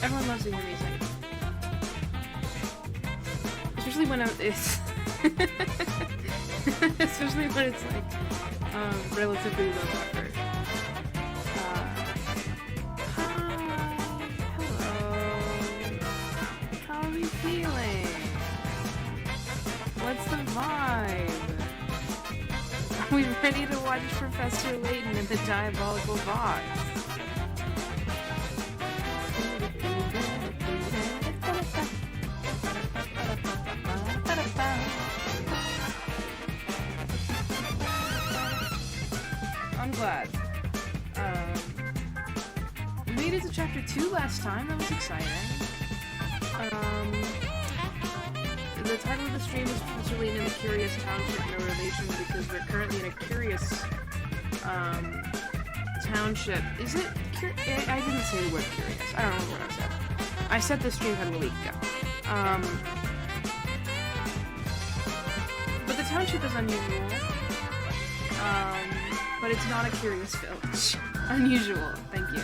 Everyone loves to hear me sing. Especially when it's especially when it's like relatively low effort. How are we feeling? What's the vibe? Are we ready to watch Professor Layton in the diabolical box? I'm glad. We made it to chapter 2 last time. That was exciting. The title of the stream is Professor Layton in the Curious Township, no relation, because we're currently in a curious township. Is it? I didn't say the word curious. I don't remember what I said. I said the stream had a week ago. But the township is unusual. But it's not a curious village. Unusual, thank you.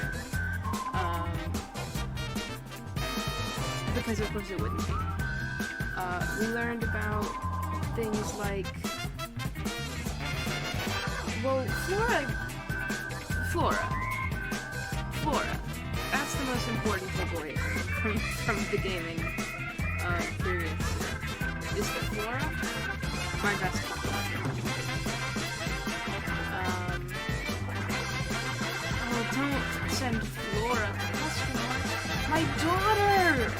Because of course it wouldn't be. We learned about things like, well, flora. That's the most important takeaway from the gaming experience. Is the flora my best oh, don't send Flora. My daughter!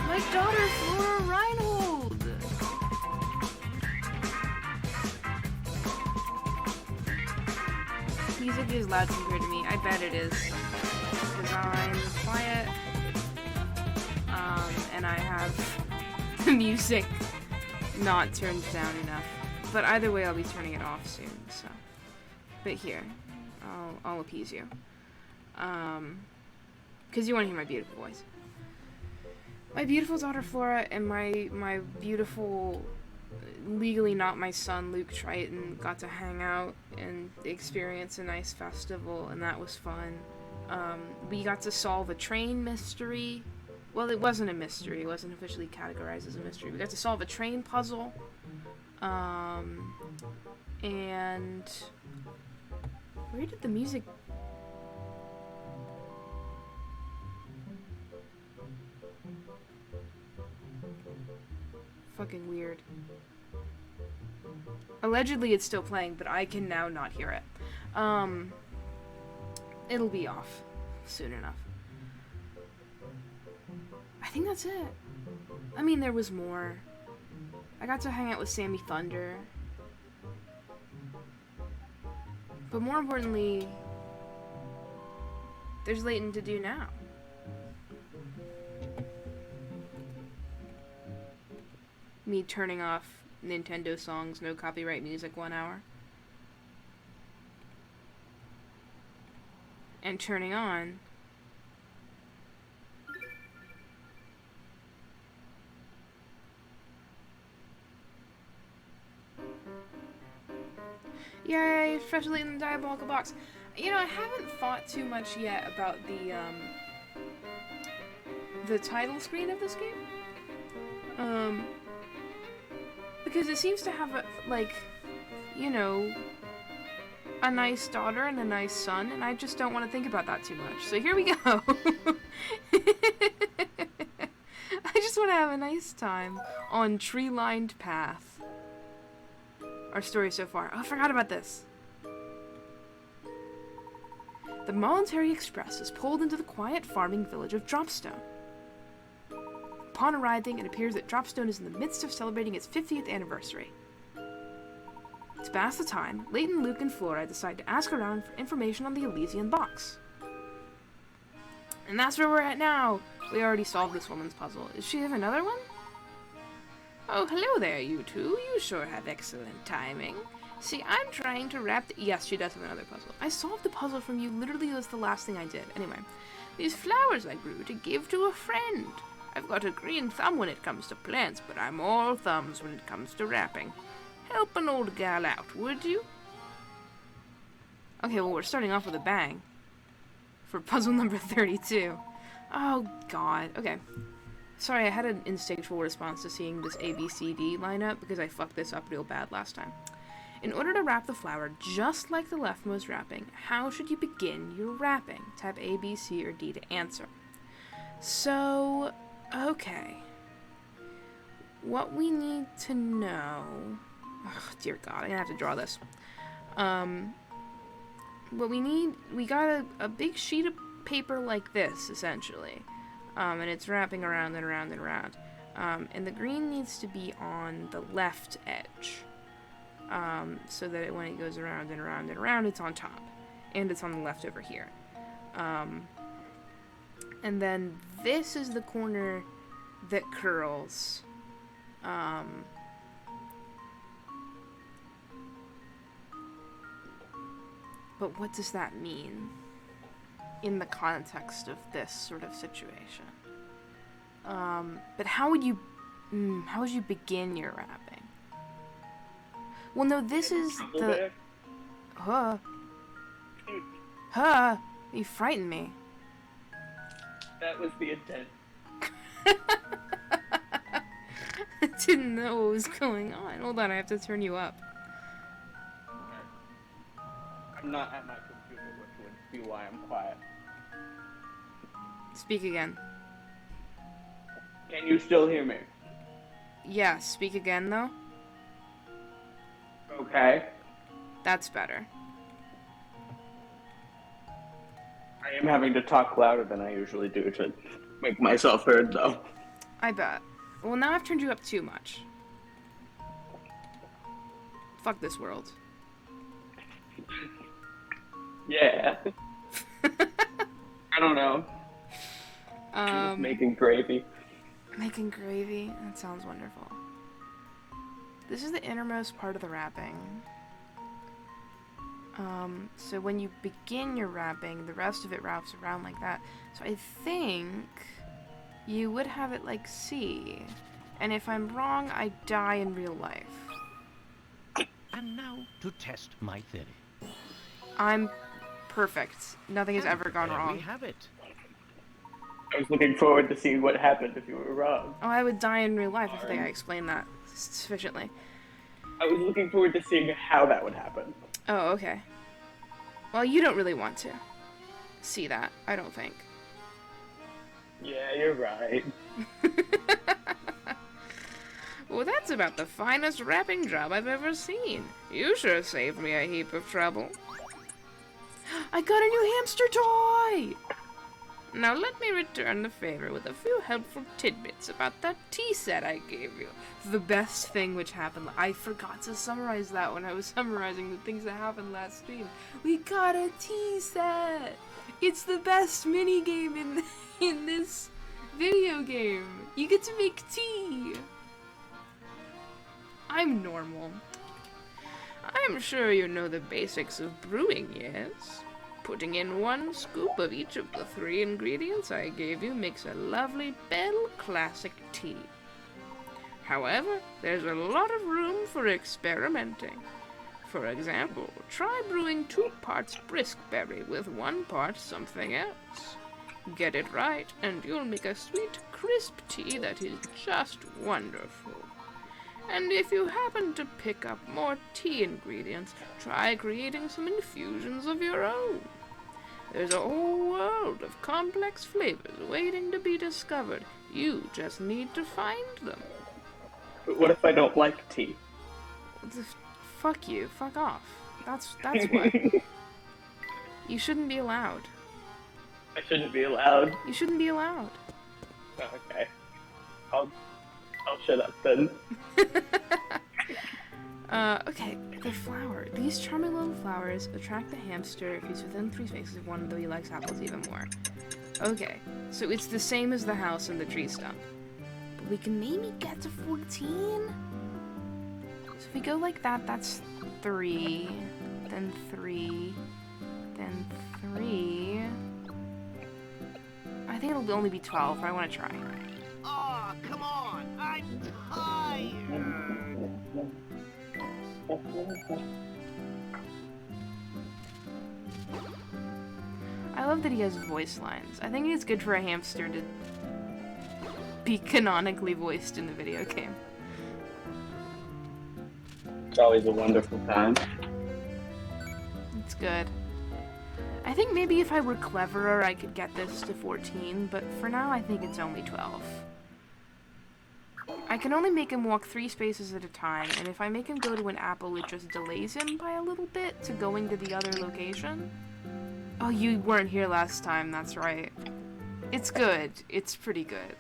My daughter, Flora Reinhold! Music is loud compared to me. I bet it is. Because I'm quiet. And I have the music not turned down enough. But either way, I'll be turning it off soon, so. But here, I'll appease you. Because you want to hear my beautiful voice. My beautiful daughter Flora and my beautiful, legally not my son, Luke Triton, got to hang out and experience a nice festival, and that was fun. We got to solve a train mystery. Well, it wasn't a mystery. It wasn't officially categorized as a mystery. We got to solve a train puzzle. And where did the music... Fucking weird. Allegedly it's still playing, but I can now not hear it. It'll be off soon enough. I think that's it. I mean, there was more. I got to hang out with Sammy Thunder. But more importantly, there's Layton to do now. Me turning off Nintendo songs, no copyright music 1 hour. And turning on yay, especially in the diabolical box. You know, I haven't thought too much yet about the title screen of this game. Because it seems to have a, like, you know, a nice daughter and a nice son, and I just don't want to think about that too much. So here we go. I just want to have a nice time on tree-lined path. Our story so far. Oh, I forgot about this. The Voluntary Express is pulled into the quiet farming village of Dropstone. Upon arriving, it appears that Dropstone is in the midst of celebrating its 50th anniversary. To pass the time, Layton, Luke, and Flora decide to ask around for information on the Elysian box. And that's where we're at now. We already solved this woman's puzzle. Does she have another one? Oh, hello there, you two. You sure have excellent timing. See, I'm trying to wrap yes, she does have another puzzle. I solved the puzzle from you. Literally, it was the last thing I did. Anyway, these flowers I grew to give to a friend. I've got a green thumb when it comes to plants, but I'm all thumbs when it comes to wrapping. Help an old gal out, would you? Okay, well, we're starting off with a bang. For puzzle number 32. Oh, God. Okay. Sorry, I had an instinctual response to seeing this ABCD line up because I fucked this up real bad last time. In order to wrap the flower, just like the leftmost wrapping, how should you begin your wrapping? Type A, B, C, or D to answer. So, okay. What we need to know... Oh, dear God, I'm gonna have to draw this. What we got a big sheet of paper like this, essentially. And it's wrapping around and around and around. And the green needs to be on the left edge. So that when it goes around and around and around, it's on top. And it's on the left over here. And then this is the corner that curls. But what does that mean in the context of this sort of situation? But how would you begin your wrapping? Well, no, this is the... You frightened me. That was the intent. I didn't know what was going on. Hold on, I have to turn you up. I'm not at my computer, which would be why I'm quiet. Speak again. Can you still hear me? Yeah, speak again, though. Okay. That's better. I am having to talk louder than I usually do to make myself heard, though. I bet. Well, now I've turned you up too much. Fuck this world. Yeah. I don't know. Just making gravy. Making gravy? That sounds wonderful. This is the innermost part of the wrapping. So when you begin your wrapping, the rest of it wraps around like that. So I think you would have it like C. And if I'm wrong, I die in real life. And now to test my theory. I'm perfect. Nothing has ever gone wrong. We have it. I was looking forward to seeing what happened if you were wrong. Oh, I would die in real life. I think I explained that sufficiently. I was looking forward to seeing how that would happen. Oh, okay. Well, you don't really want to see that, I don't think. Yeah, you're right. Well, that's about the finest wrapping job I've ever seen. You sure saved me a heap of trouble. I got a new hamster toy! Now let me return the favor with a few helpful tidbits about that tea set I gave you. The best thing which happened... I forgot to summarize that when I was summarizing the things that happened last stream. We got a tea set! It's the best minigame in this video game. You get to make tea! I'm normal. I'm sure you know the basics of brewing, yes? Putting in 1 scoop of each of the 3 ingredients I gave you makes a lovely Bell Classic tea. However, there's a lot of room for experimenting. For example, try brewing 2 parts brisk berry with 1 part something else. Get it right, and you'll make a sweet, crisp tea that is just wonderful. And if you happen to pick up more tea ingredients, try creating some infusions of your own. There's a whole world of complex flavors waiting to be discovered. You just need to find them. But what if I don't like tea? Fuck you. Fuck off. That's what. You shouldn't be allowed. I shouldn't be allowed. You shouldn't be allowed. Okay. I'll shut up then. Okay, the flower. These charming little flowers attract the hamster if he's within 3 spaces of one, though he likes apples even more. Okay, so it's the same as the house and the tree stump. But we can maybe get to 14? So if we go like that, that's 3, then 3, then 3. I think it'll only be 12, but I want to try. I love that he has voice lines. I think it's good for a hamster to be canonically voiced in the video game. It's always a wonderful time. It's good. I think maybe if I were cleverer, I could get this to 14, but for now, I think it's only 12. I can only make him walk 3 spaces at a time, and if I make him go to an apple, it just delays him by a little bit to going to the other location. Oh, you weren't here last time, that's right. It's good. It's pretty good.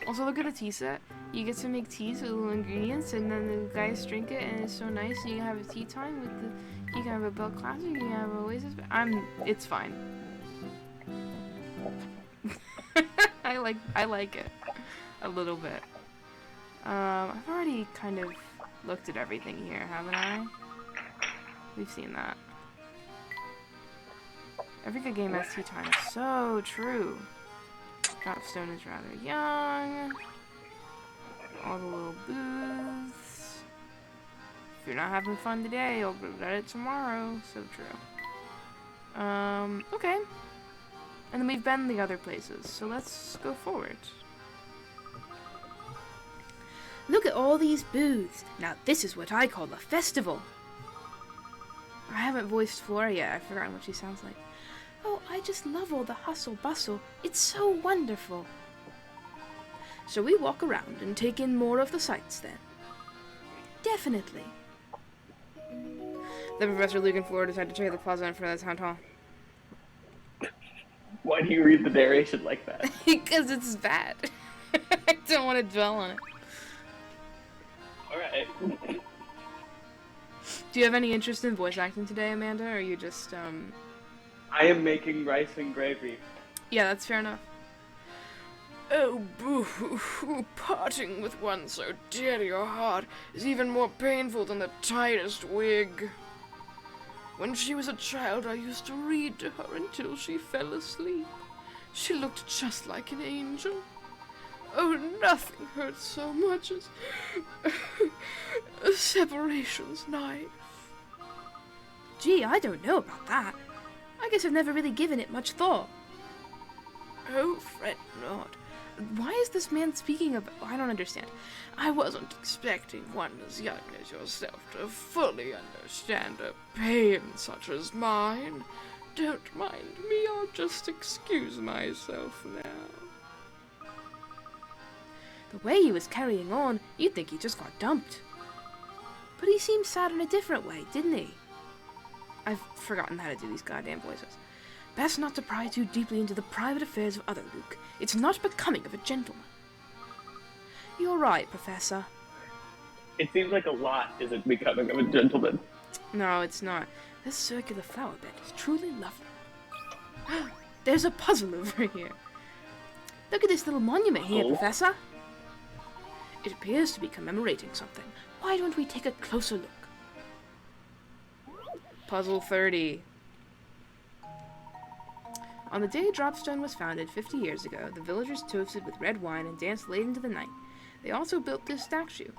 Also, look at the tea set. You get to make teas with little ingredients, and then the guys drink it, and it's so nice. And you can have a tea time with the. You can have a Bell Classic. You can have a Oasis. It's fine. I like it a little bit. I've already kind of looked at everything here, haven't I? We've seen that. Every good game has tea time. So true. Dropstone is rather young. All the little booths. If you're not having fun today, you'll regret it tomorrow. So true. Okay. And then we've been the other places, so let's go forward. Look at all these booths. Now this is what I call a festival. I haven't voiced Flora yet. I've forgotten what she sounds like. Oh, I just love all the hustle bustle. It's so wonderful. So we walk around and take in more of the sights then? Definitely. The Professor, Luke, and Flora decided to check out the plaza in front of the town hall. Why do you read the narration like that? Because it's bad. I don't want to dwell on it. Alright. Do you have any interest in voice acting today, Amanda, or are you just, I am making rice and gravy. Yeah, that's fair enough. Oh, boo-hoo, parting with one so dear to your heart is even more painful than the tightest wig. When she was a child, I used to read to her until she fell asleep. She looked just like an angel. Oh, nothing hurts so much as a separation's knife. Gee, I don't know about that. I guess I've never really given it much thought. Oh, fret not. Why is this man speaking of... I don't understand. I wasn't expecting one as young as yourself to fully understand a pain such as mine. Don't mind me, I'll just excuse myself now. The way he was carrying on, you'd think he just got dumped. But he seemed sad in a different way, didn't he? I've forgotten how to do these goddamn voices. Best not to pry too deeply into the private affairs of other, Luke. It's not becoming of a gentleman. You're right, Professor. It seems like a lot isn't becoming of a gentleman. No, it's not. This circular flower bed is truly lovely. There's a puzzle over here. Look at this little monument here, Professor. It appears to be commemorating something. Why don't we take a closer look? Puzzle 30. On the day Dropstone was founded 50 years ago, the villagers toasted with red wine and danced late into the night. They also built this statue,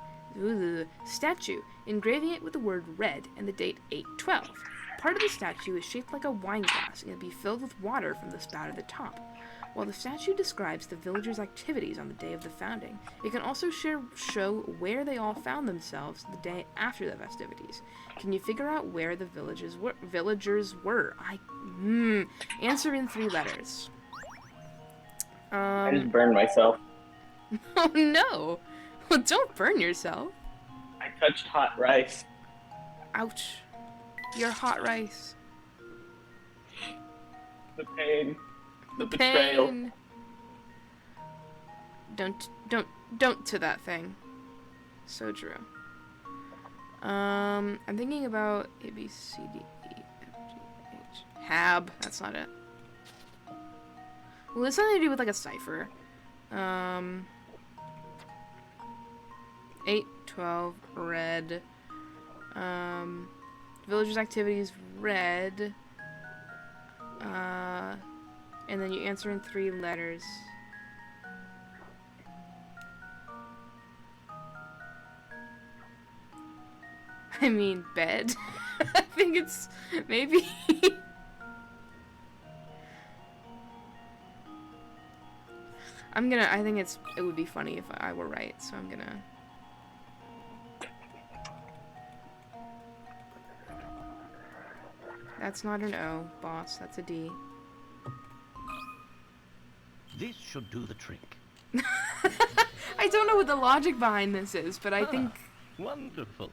engraving it with the word red and the date 8/12. Part of the statue is shaped like a wine glass and can be filled with water from the spout at the top. While the statue describes the villagers' activities on the day of the founding, it can also show where they all found themselves the day after the festivities. Can you figure out where the villagers were? Answer in 3 letters. I just burned myself. Oh no! Well, don't burn yourself. I touched hot rice. Ouch. You're hot rice. The pain. The betrayal. betrayal. Don't to that thing. So true. I'm thinking about A, B, C, D, E, F, G, H. Hab. That's not it. Well, it's something to do with like a cipher. 8/12 red. Villagers' activities red. And then you answer in 3 letters. I mean, bed. I think it's maybe. I think it would be funny if I were right, so I'm gonna. That's not an O, boss, that's a D. This should do the trick. I don't know what the logic behind this is, but I think. Wonderful.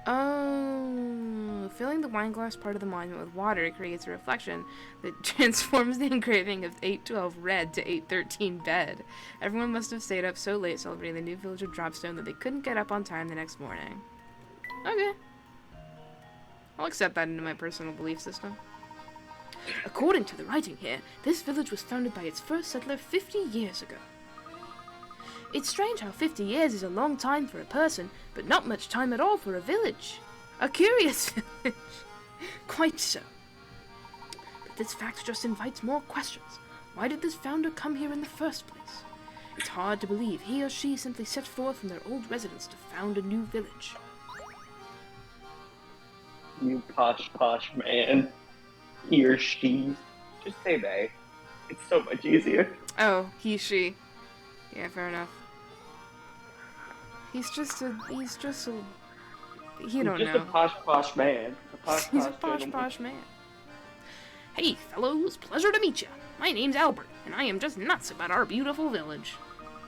Oh, filling the wineglass part of the monument with water creates a reflection that transforms the engraving of 812 red to 813 bed. Everyone must have stayed up so late celebrating the new village of Dropstone that they couldn't get up on time the next morning. Okay. I'll accept that into my personal belief system. According to the writing here, this village was founded by its first settler 50 years ago. It's strange how 50 years is a long time for a person, but not much time at all for a village. A curious village. Quite so. But this fact just invites more questions. Why did this founder come here in the first place? It's hard to believe he or she simply set forth from their old residence to found a new village. You posh man. He or she. Just say they. It's so much easier. Oh, he, she. Yeah, fair enough. He's just a, you don't know. Just a posh man. He's a posh man. Hey, fellows, pleasure to meet you. My name's Albert, and I am just nuts about our beautiful village.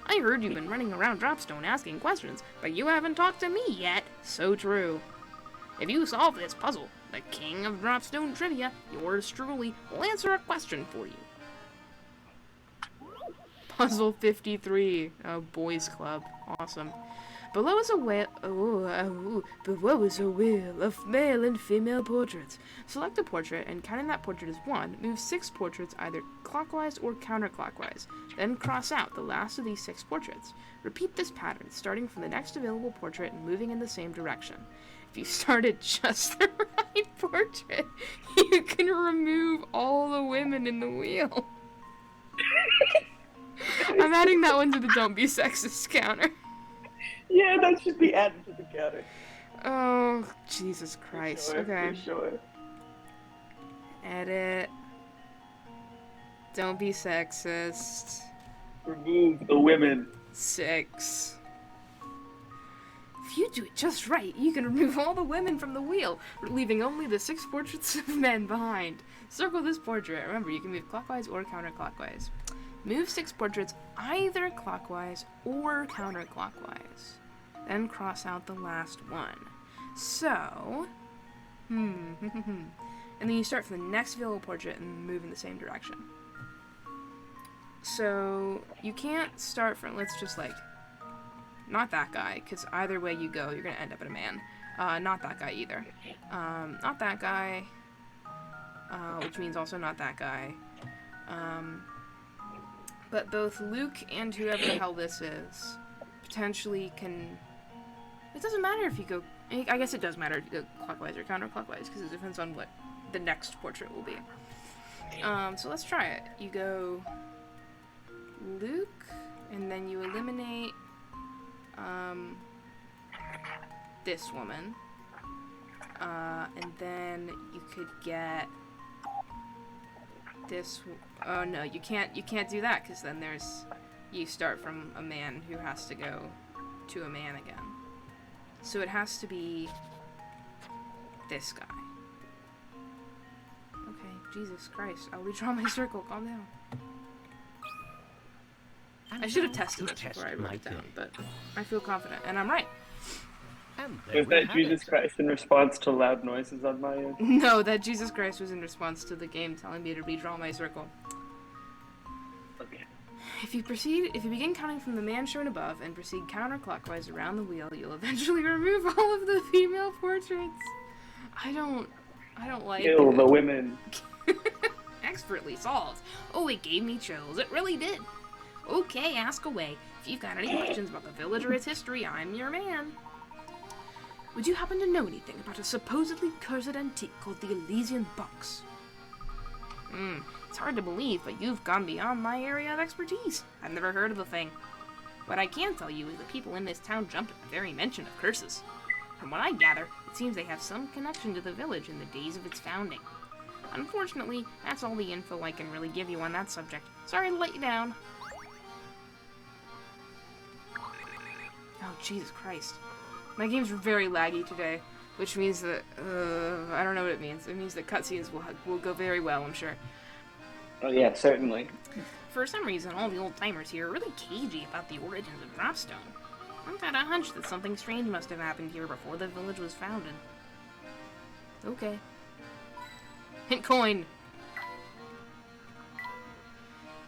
I heard you've been running around Dropstone asking questions, but you haven't talked to me yet. So true. If you solve this puzzle, the king of Dropstone trivia, yours truly, will answer a question for you. Puzzle 53, boys club. Awesome. Below is a wheel. Below is a wheel of male and female portraits. Select a portrait and, counting that portrait as 1, move 6 portraits either clockwise or counterclockwise. Then cross out the last of these 6 portraits. Repeat this pattern, starting from the next available portrait and moving in the same direction. If you started just the right portrait, you can remove all the women in the wheel. I'm adding that one to the don't be sexist counter. Yeah, that should be added to the counter. Oh, Jesus Christ. For sure, Okay. For sure. Edit. Don't be sexist. Remove the women. 6. If you do it just right, you can remove all the women from the wheel, leaving only the 6 portraits of men behind. Circle this portrait. Remember, you can move clockwise or counterclockwise. Move 6 portraits either clockwise or counterclockwise. Then cross out the last one. So, and then you start from the next available portrait and move in the same direction. So, you can't start from, let's just not that guy, because either way you go, you're going to end up at a man. Not that guy either. Not that guy, which means also not that guy. But both Luke and whoever the hell this is potentially can... It doesn't matter if you go... I guess it does matter if you go clockwise or counterclockwise, because it depends on what the next portrait will be. So let's try it. You go Luke, and then you eliminate this woman. And then you could get this... Oh no, you can't do that, because then you start from a man who has to go to a man again. So it has to be this guy. Okay, Jesus Christ, I'll redraw my circle, calm down. I should have tested this before I wrote it down, but I feel confident, and I'm right. Was that Jesus Christ in response to loud noises on my end? No, that Jesus Christ was in response to the game telling me to redraw my circle. Okay. If you begin counting from the man shown above and proceed counterclockwise around the wheel, you'll eventually remove all of the female portraits. I don't like Kill it. the women. Expertly solved. Oh, it gave me chills. It really did. Okay, ask away. If you've got any questions about the village or its history, I'm your man. Would you happen to know anything about a supposedly cursed antique called the Elysian Box? It's hard to believe, but you've gone beyond my area of expertise. I've never heard of the thing. What I can tell you is that people in this town jump at the very mention of curses. From what I gather, it seems they have some connection to the village in the days of its founding. Unfortunately, that's all the info I can really give you on that subject. Sorry to let you down. Oh, Jesus Christ. My game's very laggy today, which means that, I don't know what it means. It means that cutscenes will go very well, I'm sure. Oh yeah, certainly. For some reason, all the old-timers here are really cagey about the origins of Dropstone. I've had a hunch that something strange must have happened here before the village was founded. Okay. Hint coin!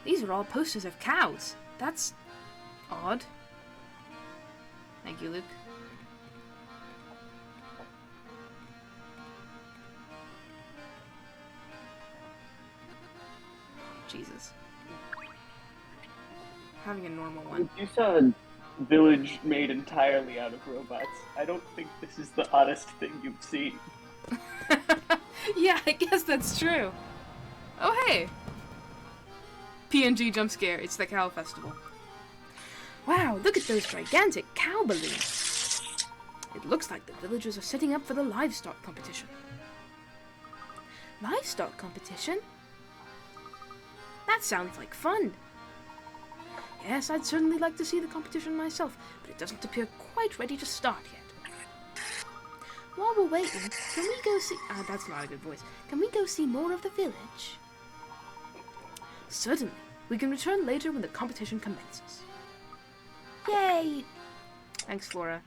These are all posters of cows. That's odd. Thank you, Luke. Jesus. Having a normal one. You saw a village made entirely out of robots. I don't think this is the oddest thing you've seen. Yeah, I guess that's true. Oh, hey! PNG jump scare. It's the cow festival. Wow, look at those gigantic cow balloons. It looks like the villagers are setting up for the livestock competition. Livestock competition? That sounds like fun. Yes, I'd certainly like to see the competition myself, but it doesn't appear quite ready to start yet. While we're waiting, can we go see... Ah, that's not a good voice. Can we go see more of the village? Certainly. We can return later when the competition commences. Yay! Thanks, Flora.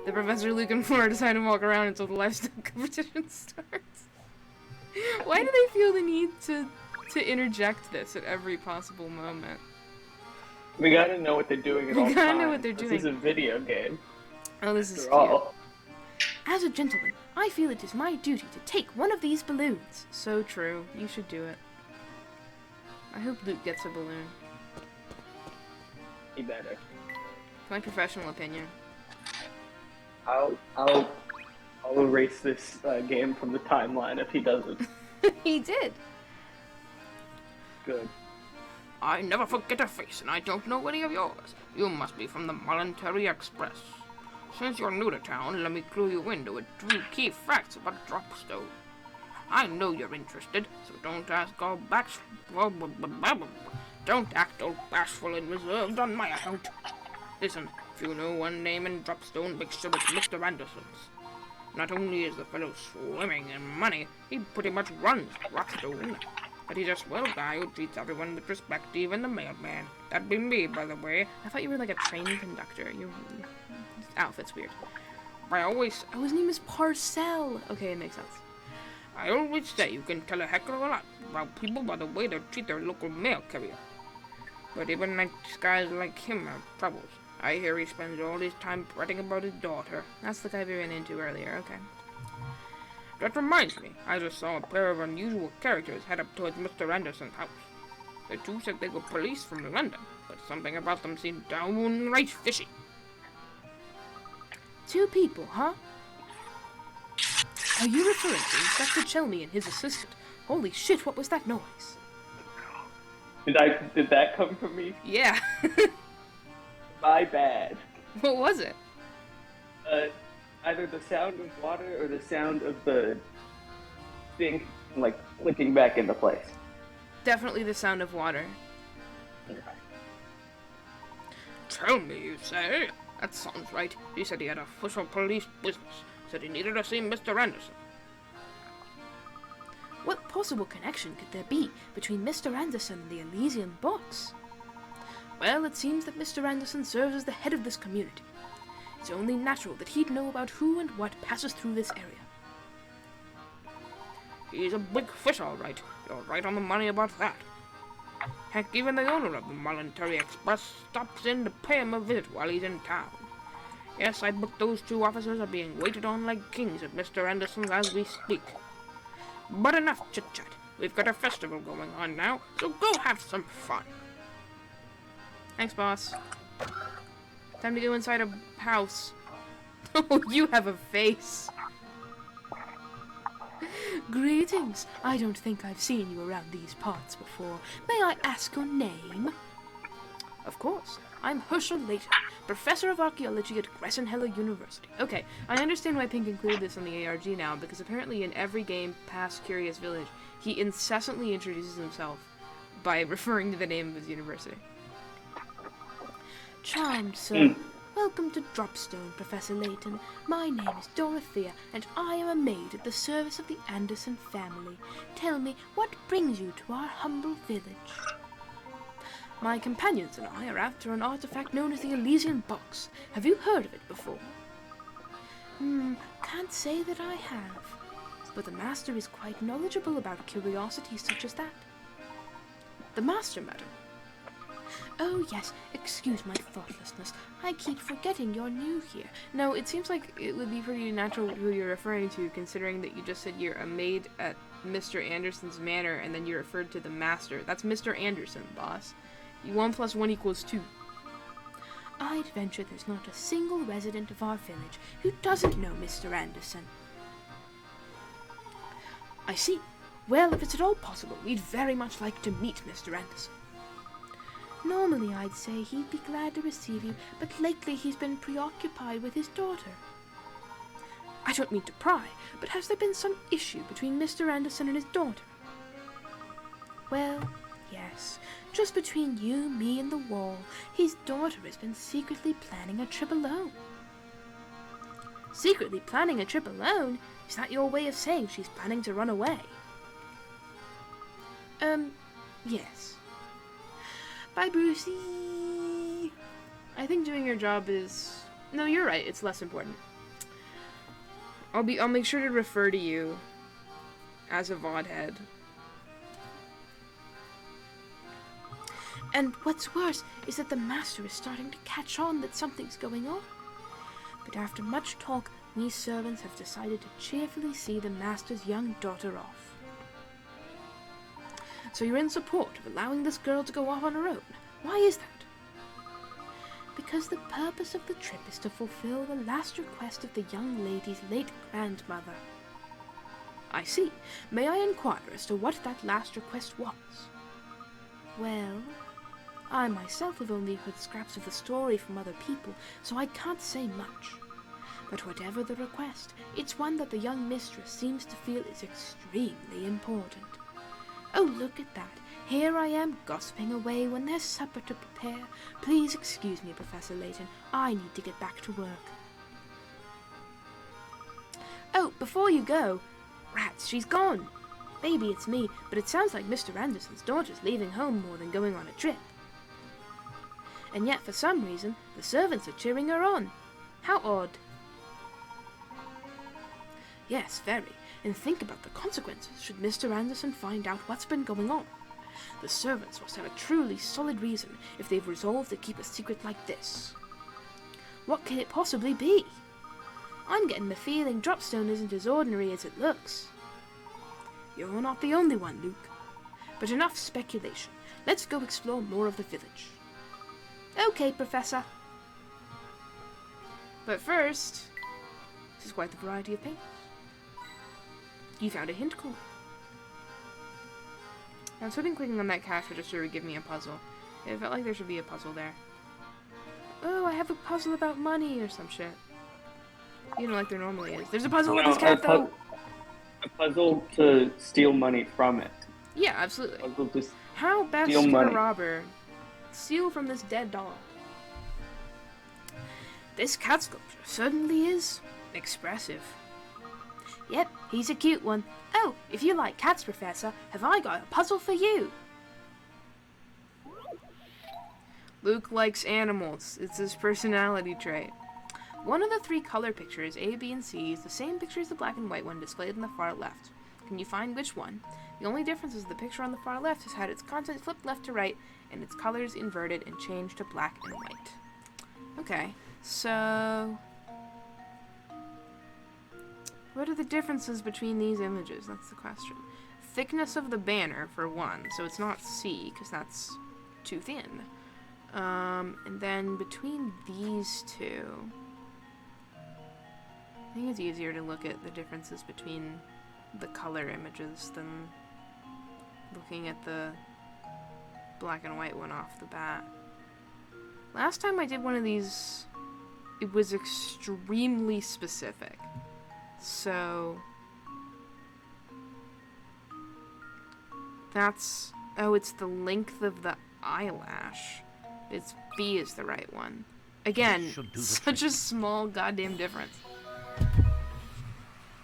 The Professor, Luke, and Flora decide to walk around until the livestock competition starts. Why do they feel the need to interject this at every possible moment? We gotta know what they're doing at all times. We gotta know what they're doing. This is a video game. Oh, this is After cute. all. As a gentleman, I feel it is my duty to take one of these balloons. So true. You should do it. I hope Luke gets a balloon. He better. My professional opinion. I'll erase this game from the timeline if he doesn't. He did. Good. I never forget a face, and I don't know any of yours. You must be from the Voluntary Express. Since you're new to town, let me clue you into a few key facts about Dropstone. I know you're interested, so don't act all bashful and reserved on my account. Listen, if you know one name in Dropstone, make sure it's Mr. Anderson's. Not only is the fellow swimming in money, he pretty much runs Dropstone. But he's a swell guy who treats everyone with respect, even the mailman. That'd be me, by the way. I thought you were like a train conductor. Your outfit's weird. Oh, his name is Parcell. Okay, it makes sense. I always say you can tell a heck of a lot about people by the way they treat their local mail carrier. But even nice guys like him have troubles. I hear he spends all his time fretting about his daughter. That's the guy we ran into earlier, okay. That reminds me, I just saw a pair of unusual characters head up towards Mr. Anderson's house. The two said they were police from London, but something about them seemed downright fishy. Two people, huh? Are you referring to Inspector Chelmy and his assistant? Holy shit, what was that noise? Did that come from me? Yeah. My bad. What was it? Either the sound of water or the sound of the thing, like, clicking back into place. Definitely the sound of water. Okay. Tell me, you say? That sounds right. He said he had official police business. Said he needed to see Mr. Anderson. What possible connection could there be between Mr. Anderson and the Elysian box? Well, it seems that Mr. Anderson serves as the head of this community. It's only natural that he'd know about who and what passes through this area. He's a big fish, all right. You're right on the money about that. Heck, even the owner of the Voluntary Express stops in to pay him a visit while he's in town. Yes, I bet those two officers are being waited on like kings at Mr. Anderson's as we speak. But enough chit-chat. We've got a festival going on now, so go have some fun. Thanks, boss. Time to go inside a house. Oh, you have a face. Greetings. I don't think I've seen you around these parts before. May I ask your name? Of course. I'm Herschel Layton, Professor of Archaeology at Gressenheller University. Okay, I understand why Pink included this on the ARG now, because apparently in every game past Curious Village, he incessantly introduces himself by referring to the name of his university. Charmed, sir. Welcome to Dropstone, Professor Layton. My name is Dorothea, and I am a maid at the service of the Anderson family. Tell me, what brings you to our humble village? My companions and I are after an artifact known as the Elysian Box. Have you heard of it before? Can't say that I have. But the Master is quite knowledgeable about curiosities such as that. The Master, madam? Oh, yes, excuse my thoughtlessness. I keep forgetting you're new here. No, it seems like it would be pretty natural who you're referring to, considering that you just said you're a maid at Mr. Anderson's manor, and then you referred to the Master. That's Mr. Anderson, boss. 1 + 1 = 2. I'd venture there's not a single resident of our village who doesn't know Mr. Anderson. I see. Well, if it's at all possible, we'd very much like to meet Mr. Anderson. Normally I'd say he'd be glad to receive you, but lately he's been preoccupied with his daughter. I don't mean to pry, but has there been some issue between Mr. Anderson and his daughter? Well, yes. Just between you, me, and the wall, his daughter has been secretly planning a trip alone. Secretly planning a trip alone? Is that your way of saying she's planning to run away? Yes. Bye, Brucey. I think doing your job is... No, you're right, it's less important. I'll make sure to refer to you as a Vodhead. And what's worse is that the Master is starting to catch on that something's going on. But after much talk, we servants have decided to cheerfully see the Master's young daughter off. So you're in support of allowing this girl to go off on her own. Why is that? Because the purpose of the trip is to fulfill the last request of the young lady's late grandmother. I see. May I inquire as to what that last request was? Well, I myself have only heard scraps of the story from other people, so I can't say much. But whatever the request, it's one that the young mistress seems to feel is extremely important. Oh, look at that. Here I am, gossiping away when there's supper to prepare. Please excuse me, Professor Layton. I need to get back to work. Oh, before you go... Rats, she's gone. Maybe it's me, but it sounds like Mr. Anderson's daughter's leaving home more than going on a trip. And yet, for some reason, the servants are cheering her on. How odd. Yes, very. And think about the consequences should Mr. Anderson find out what's been going on. The servants must have a truly solid reason if they've resolved to keep a secret like this. What can it possibly be? I'm getting the feeling Dropstone isn't as ordinary as it looks. You're not the only one, Luke. But enough speculation. Let's go explore more of the village. Okay, Professor. But first, this is quite the variety of paints. You found a hint coin. I was hoping clicking on that cash register would give me a puzzle. It felt like there should be a puzzle there. Oh, I have a puzzle about money or some shit. You know, like there normally is. There's a puzzle with this cat, though. A puzzle to steal money from it. Yeah, absolutely. Puzzle to How best steal can money. a robber steal from this dead doll? This cat sculpture certainly is expressive. Yep, he's a cute one. Oh, if you like cats, Professor, have I got a puzzle for you? Luke likes animals. It's his personality trait. One of the 3 color pictures, A, B, and C, is the same picture as the black and white one displayed on the far left. Can you find which one? The only difference is the picture on the far left has had its content flipped left to right and its colors inverted and changed to black and white. Okay, so... what are the differences between these images? That's the question. Thickness of the banner, for one, so it's not C, because that's too thin. And then between these two... I think it's easier to look at the differences between the color images than looking at the black and white one off the bat. Last time I did one of these, it was extremely specific. So that's... Oh, it's the length of the eyelash. It's B is the right one. Again, such a small goddamn difference.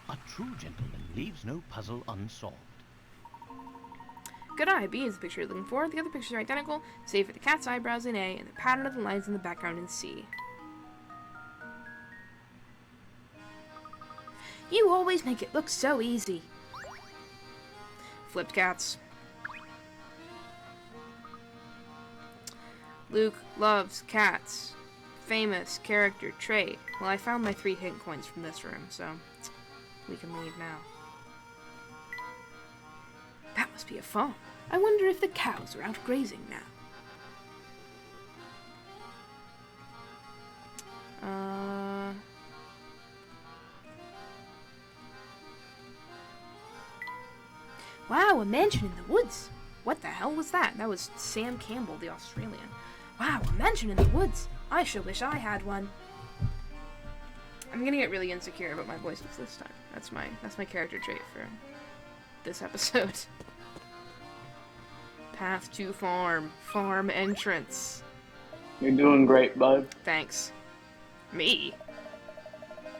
A true gentleman leaves no puzzle unsolved. Good eye, B is the picture you're looking for. The other pictures are identical, save for the cat's eyebrows in A and the pattern of the lines in the background in C. You always make it look so easy. Flipped cats. Luke loves cats. Famous character trait. Well, I found my 3 hint coins from this room, so we can leave now. That must be a farm. I wonder if the cows are out grazing now. Wow, a mansion in the woods. What the hell was that? That was Sam Campbell, the Australian. Wow, a mansion in the woods. I sure wish I had one. I'm gonna get really insecure about my voices this time. That's my character trait for this episode. Path to farm. Farm entrance. You're doing great, bud. Thanks. Me?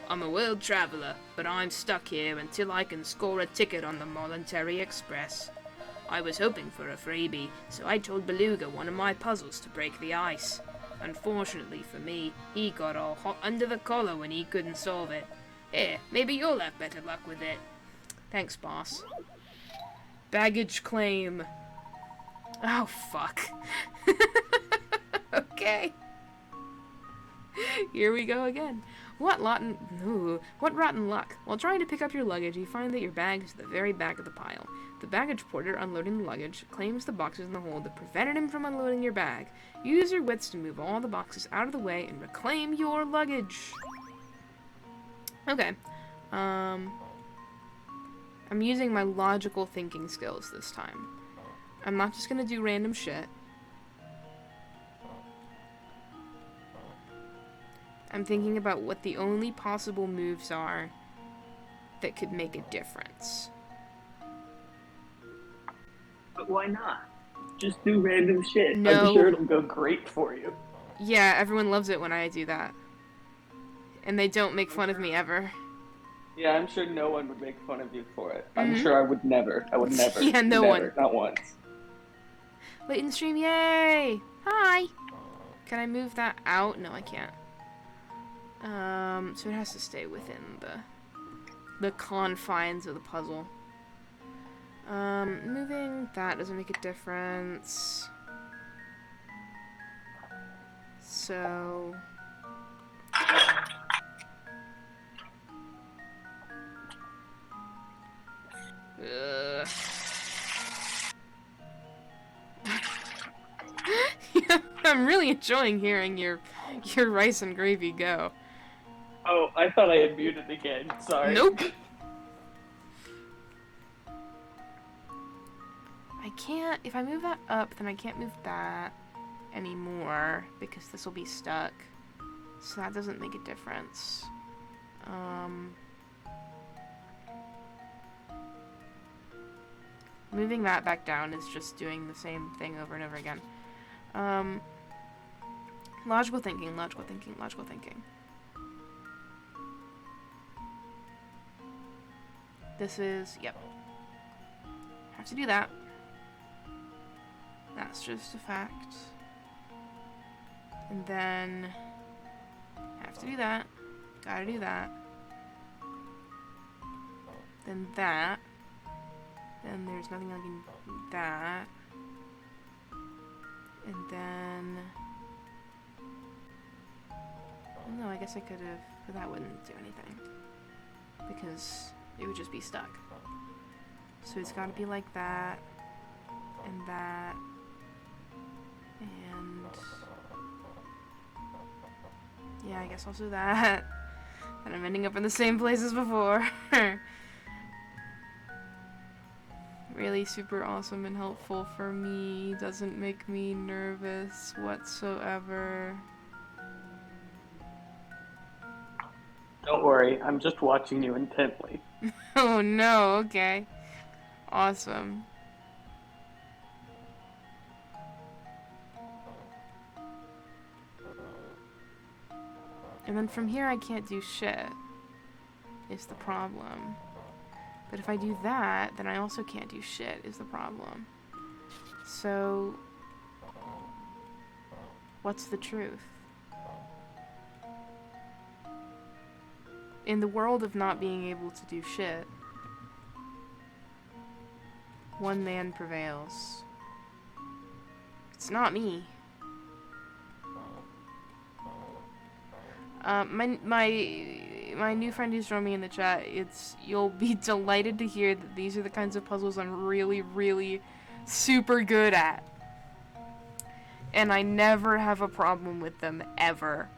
I'm a world traveler, but I'm stuck here until I can score a ticket on the Voluntary Express. I was hoping for a freebie, so I told Beluga one of my puzzles to break the ice. Unfortunately for me, he got all hot under the collar when he couldn't solve it. Here, maybe you'll have better luck with it. Thanks, boss. Baggage claim. Oh, fuck. Okay. Here we go again. What rotten luck. While trying to pick up your luggage, you find that your bag is at the very back of the pile. The baggage porter unloading the luggage claims the boxes in the hold that prevented him from unloading your bag. Use your wits to move all the boxes out of the way and reclaim your luggage. Okay. I'm using my logical thinking skills this time. I'm not just gonna do random shit. I'm thinking about what the only possible moves are that could make a difference. But why not? Just do random shit. No. I'm sure it'll go great for you. Yeah, everyone loves it when I do that. And they don't make fun of me ever. Yeah, I'm sure no one would make fun of you for it. I'm sure I would never. Yeah, no never, one. Not once. Layton stream, yay! Hi! Can I move that out? No, I can't. So it has to stay within the confines of the puzzle. Moving that doesn't make a difference. So... I'm really enjoying hearing your rice and gravy go. Oh, I thought I had muted again. Sorry. Nope. I can't, if I move that up, then I can't move that anymore because this will be stuck. So that doesn't make a difference. Moving that back down is just doing the same thing over and over again. Logical thinking, logical thinking, logical thinking. This is, yep. Have to do that. That's just a fact. And then, have to do that. Gotta do that. Then that. Then there's nothing I can do that. And then... Well, no, I guess I could have... But that wouldn't do anything. Because it would just be stuck. So it's gotta be like that. And that. And... Yeah, I guess I'll do that. And I'm ending up in the same place as before. really super awesome and helpful for me. Doesn't make me nervous whatsoever. Don't worry, I'm just watching you intently. Oh no, okay. Awesome. And then from here I can't do shit, is the problem. But if I do that, then I also can't do shit, is the problem. So, what's the truth? In the world of not being able to do shit, one man prevails. It's not me. My new friend who's joined me in the chat, you'll be delighted to hear that these are the kinds of puzzles I'm really, really super good at. And I never have a problem with them, ever.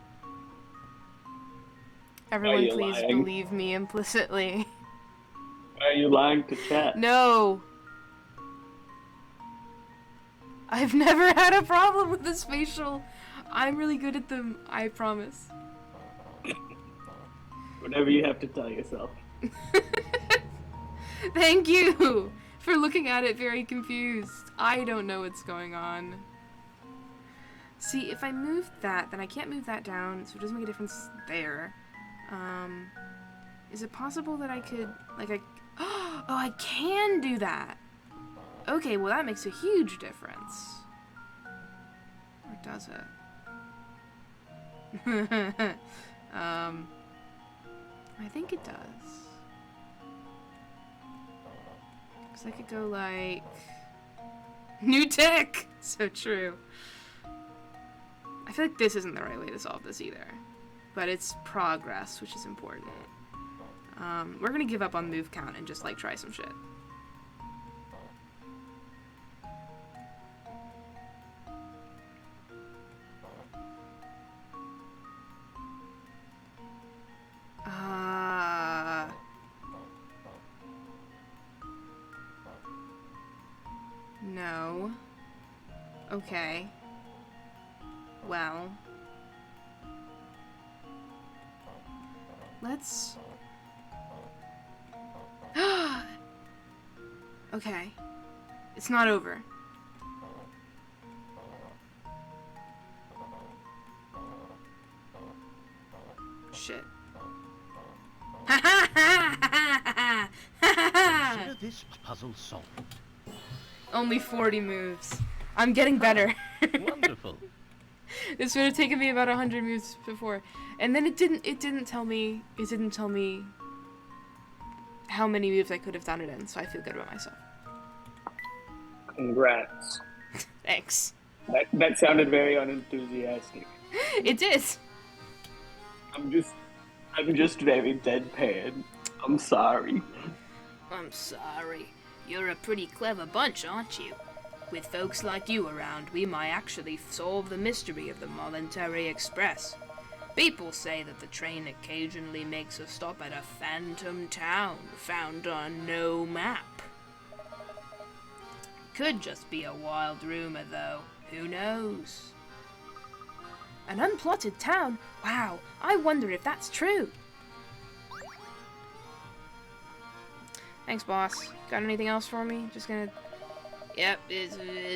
Everyone, please lying? believe me implicitly. Why are you lying to chat? No! I've never had a problem with the spatial. I'm really good at them, I promise. Whatever you have to tell yourself. Thank you for looking at it very confused. I don't know what's going on. See, if I move that, then I can't move that down, so it doesn't make a difference there. Is it possible that I could, like, oh, I can do that! Okay, well that makes a huge difference. Or does it? I think it does. Because I could go like... New tech! So true. I feel like this isn't the right way to solve this either. But it's progress, which is important. We're gonna give up on move count and just like try some shit. No. Okay. Well. Let's... Okay. It's not over. Shit. Consider this puzzle solved. Only 40 moves. I'm getting better. Wonderful. This would have taken me about 100 moves before. And then it didn't tell me how many moves I could have done it in, so I feel good about myself. Congrats. Thanks. That sounded very unenthusiastic. It did. I'm just very deadpan. I'm sorry. I'm sorry. You're a pretty clever bunch, aren't you? With folks like you around, we might actually solve the mystery of the Voluntary Express. People say that the train occasionally makes a stop at a phantom town found on no map. Could just be a wild rumor, though. Who knows? An unplotted town? Wow, I wonder if that's true. Thanks, boss. Got anything else for me? Just gonna... Yep,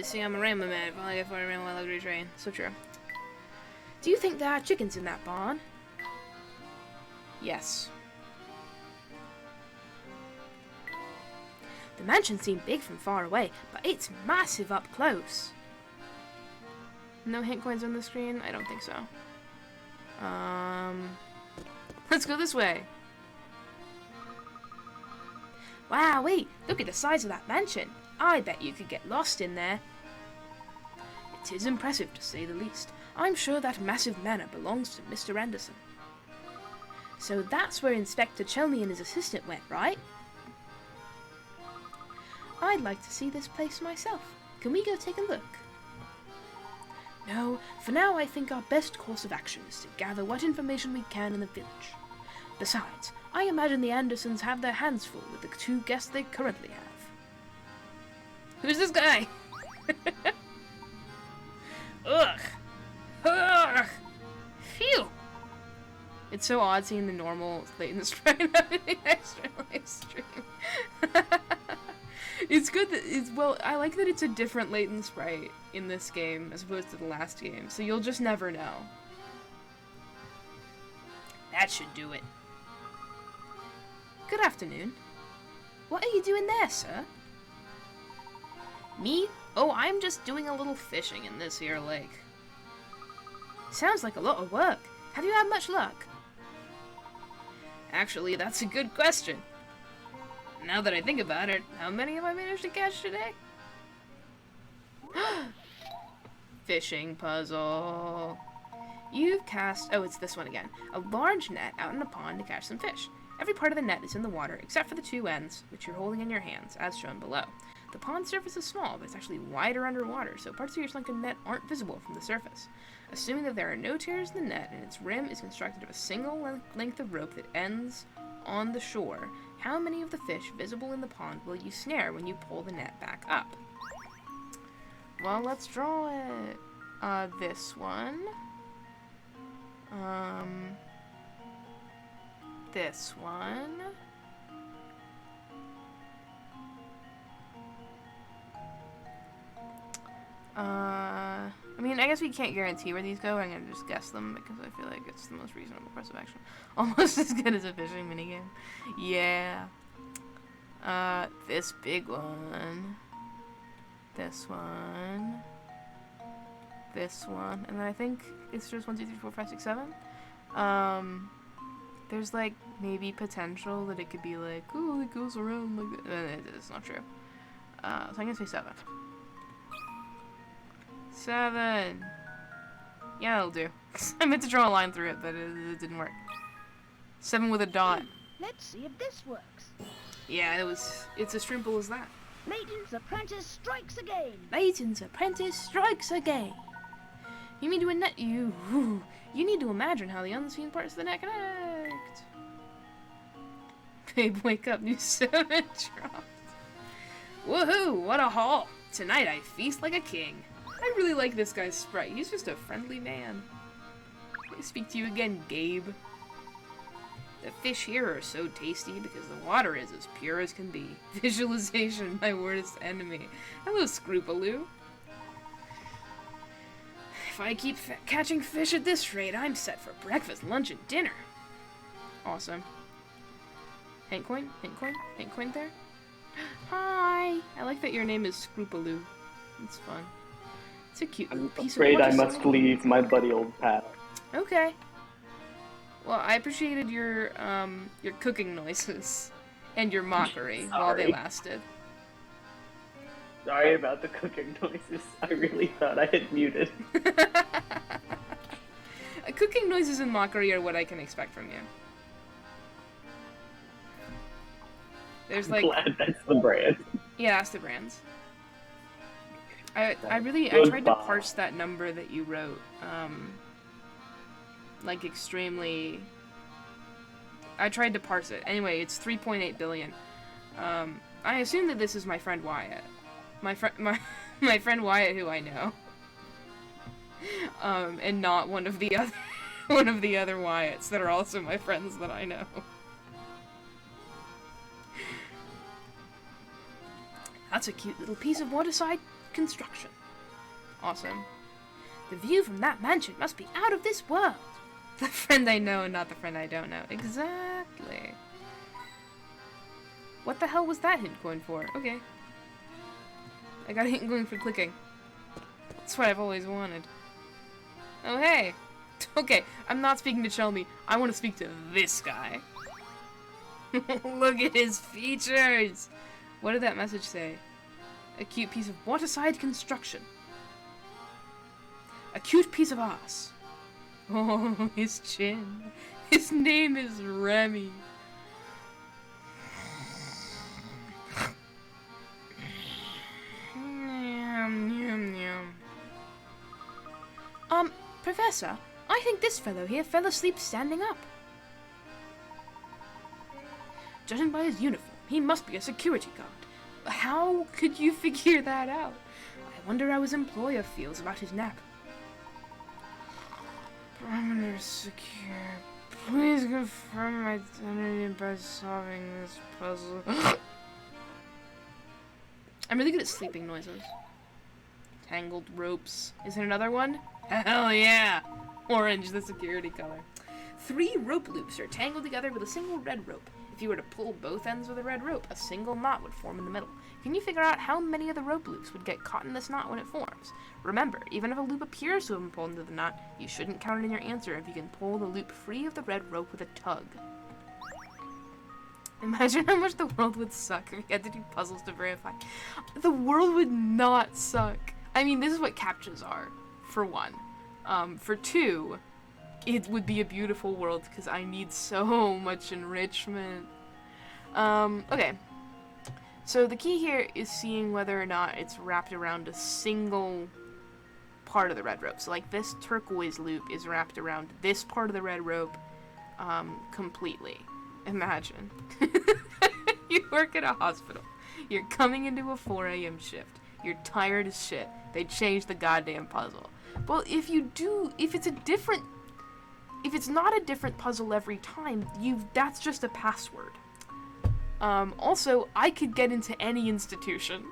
see, I'm a Rambo man. If only I for a Rambo luxury train. So true. Do you think there are chickens in that barn? Yes. The mansion seemed big from far away, but it's massive up close. No hint coins on the screen? I don't think so. Let's go this way. Wow, wait, look at the size of that mansion. I bet you could get lost in there. It is impressive, to say the least. I'm sure that massive manor belongs to Mr. Anderson. So that's where Inspector Chelney and his assistant went, right? I'd like to see this place myself. Can we go take a look? No, for now I think our best course of action is to gather what information we can in the village. Besides, I imagine the Andersons have their hands full with the two guests they currently have. Who's this guy? Ugh. Ugh. Phew. It's so odd seeing the normal Layton sprite on the extra live stream. It's good that it's, well, I like that it's a different Layton sprite in this game as opposed to the last game, so you'll just never know. That should do it. Good afternoon. What are you doing there, sir? Me? Oh, I'm just doing a little fishing in this here lake. Sounds like a lot of work. Have you had much luck? Actually, that's a good question. Now that I think about it, how many have I managed to catch today? Fishing puzzle. You've cast, oh, it's this one again, a large net out in a pond to catch some fish. Every part of the net is in the water except for the two ends, which you're holding in your hands, as shown below. The pond surface is small, but it's actually wider underwater, so parts of your sunken net aren't visible from the surface. Assuming that there are no tears in the net and its rim is constructed of a single length of rope that ends on the shore, how many of the fish visible in the pond will you snare when you pull the net back up? Well, let's draw it. This one. This one. I mean, I guess we can't guarantee where these go. I'm gonna just guess them because I feel like it's the most reasonable course of action. Almost as good as a fishing minigame. Yeah. This big one. This one. This one. And then I think it's just 1, 2, 3, 4, 5, 6, 7. There's like maybe potential that it could be like, oh, it goes around like that. It's not true. So I'm gonna say 7. 7. Yeah, it'll do. I meant to draw a line through it, but it didn't work. 7 with a dot. Let's see if this works. Yeah, it's as simple as that. Layton's apprentice strikes again. Layton's apprentice strikes again. You need to imagine how the unseen parts of the net connect. Babe, wake up, new 7 dropped. Woohoo, what a haul. Tonight I feast like a king. I really like this guy's sprite. He's just a friendly man. I speak to you again, Gabe. The fish here are so tasty because the water is as pure as can be. Visualization, my worst enemy. Hello, Scroopaloo. If I keep catching fish at this rate, I'm set for breakfast, lunch, and dinner. Awesome. Hank coin? Hank coin? Hank coin there? Hi! I like that your name is Scroopaloo. It's fun. It's a cute I'm piece afraid of I must leave my buddy old Pat. Okay. Well, I appreciated your cooking noises and your mockery while they lasted. Sorry about the cooking noises. I really thought I had muted. Cooking noises and mockery are what I can expect from you. There's I'm glad that's the brand. Yeah, that's the brands. I tried to parse that number that you wrote, like extremely. I tried to parse it. Anyway, it's 3.8 billion. I assume that this is my friend Wyatt. My friend Wyatt, who I know. And not one of the other Wyatts that are also my friends that I know. That's a cute little piece of waterside construction. Awesome. The view from that mansion must be out of this world. The friend I know and not the friend I don't know. Exactly. What the hell was that hint coin for? Okay. I got a hint coin for clicking. That's what I've always wanted. Oh, hey. Okay, I'm not speaking to Shelby. I want to speak to this guy. Look at his features. What did that message say? A cute piece of waterside construction. A cute piece of ass. Oh, his chin. His name is Remy. Professor, I think this fellow here fell asleep standing up. Judging by his uniform, he must be a security guard. How could you figure that out? I wonder how his employer feels about his nap. Parameter secure. Please confirm my identity by solving this puzzle. I'm really good at sleeping noises. Tangled ropes. Is there another one? Hell yeah! Orange, the security color. 3 rope loops are tangled together with a single red rope. If you were to pull both ends of the red rope, a single knot would form in the middle. Can you figure out how many of the rope loops would get caught in this knot when it forms? Remember, even if a loop appears to have been pulled into the knot, you shouldn't count it in your answer if you can pull the loop free of the red rope with a tug. Imagine how much the world would suck if we had to do puzzles to verify. The world would not suck. I mean, this is what captchas are, for one. For two, it would be a beautiful world because I need so much enrichment. Okay. So the key here is seeing whether or not it's wrapped around a single part of the red rope. So like this turquoise loop is wrapped around this part of the red rope completely. Imagine. You work at a hospital. You're coming into a 4 a.m. shift. You're tired as shit. They changed the goddamn puzzle. Well, if it's not a different puzzle every time, that's just a password. Also, I could get into any institution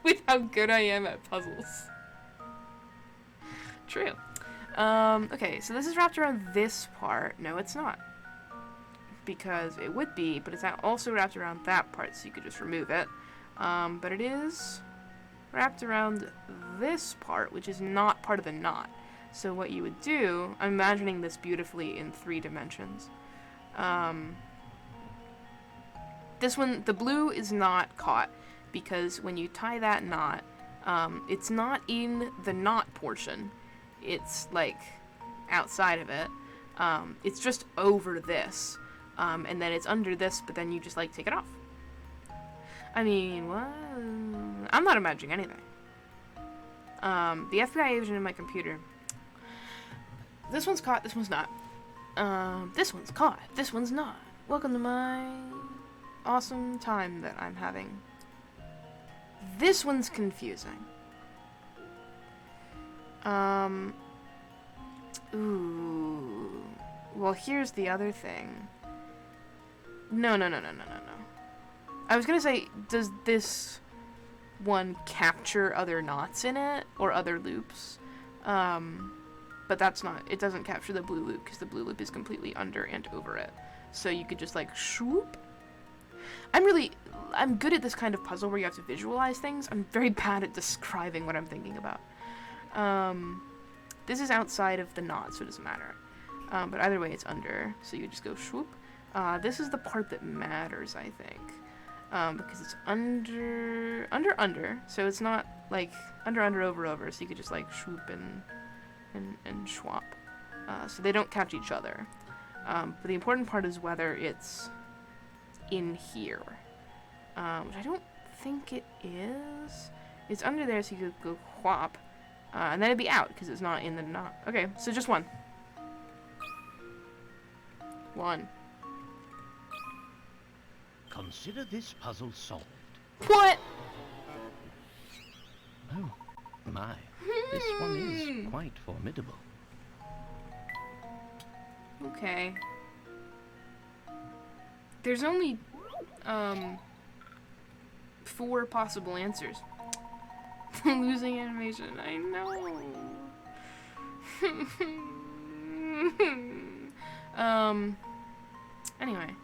with how good I am at puzzles. True. Okay, so this is wrapped around this part. No, it's not. Because it would be, but it's also wrapped around that part, so you could just remove it. But it is wrapped around this part, which is not part of the knot. So what you would do, I'm imagining this beautifully in 3 dimensions. This one, the blue is not caught, because when you tie that knot, it's not in the knot portion. It's, like, outside of it. It's just over this. And then it's under this, but then you just, like, take it off. I mean, what? I'm not imagining anything. The FBI agent in my computer. This one's caught, this one's not. This one's caught, this one's not. Welcome to my awesome time that I'm having. This one's confusing. Ooh. Well, here's the other thing. No. I was gonna say, does this one capture other knots in it? Or other loops? But that's not, it doesn't capture the blue loop, because the blue loop is completely under and over it. So you could just, like, swoop. I'm good at this kind of puzzle where you have to visualize things. I'm very bad at describing what I'm thinking about. This is outside of the knot, so it doesn't matter. But either way, it's under, so you just go swoop. This is the part that matters, I think. Because it's under, so it's not, like, under, over, so you could just, like, swoop and swap. So they don't catch each other. But the important part is whether it's in here. Which I don't think it is. It's under there, so you could go whop. And then it'd be out, because it's not in the knot. Okay, so just one. One. Consider this puzzle solved. What? Oh, my. This one is quite formidable. Okay. There's only, 4 possible answers. Losing animation, I know. Anyway.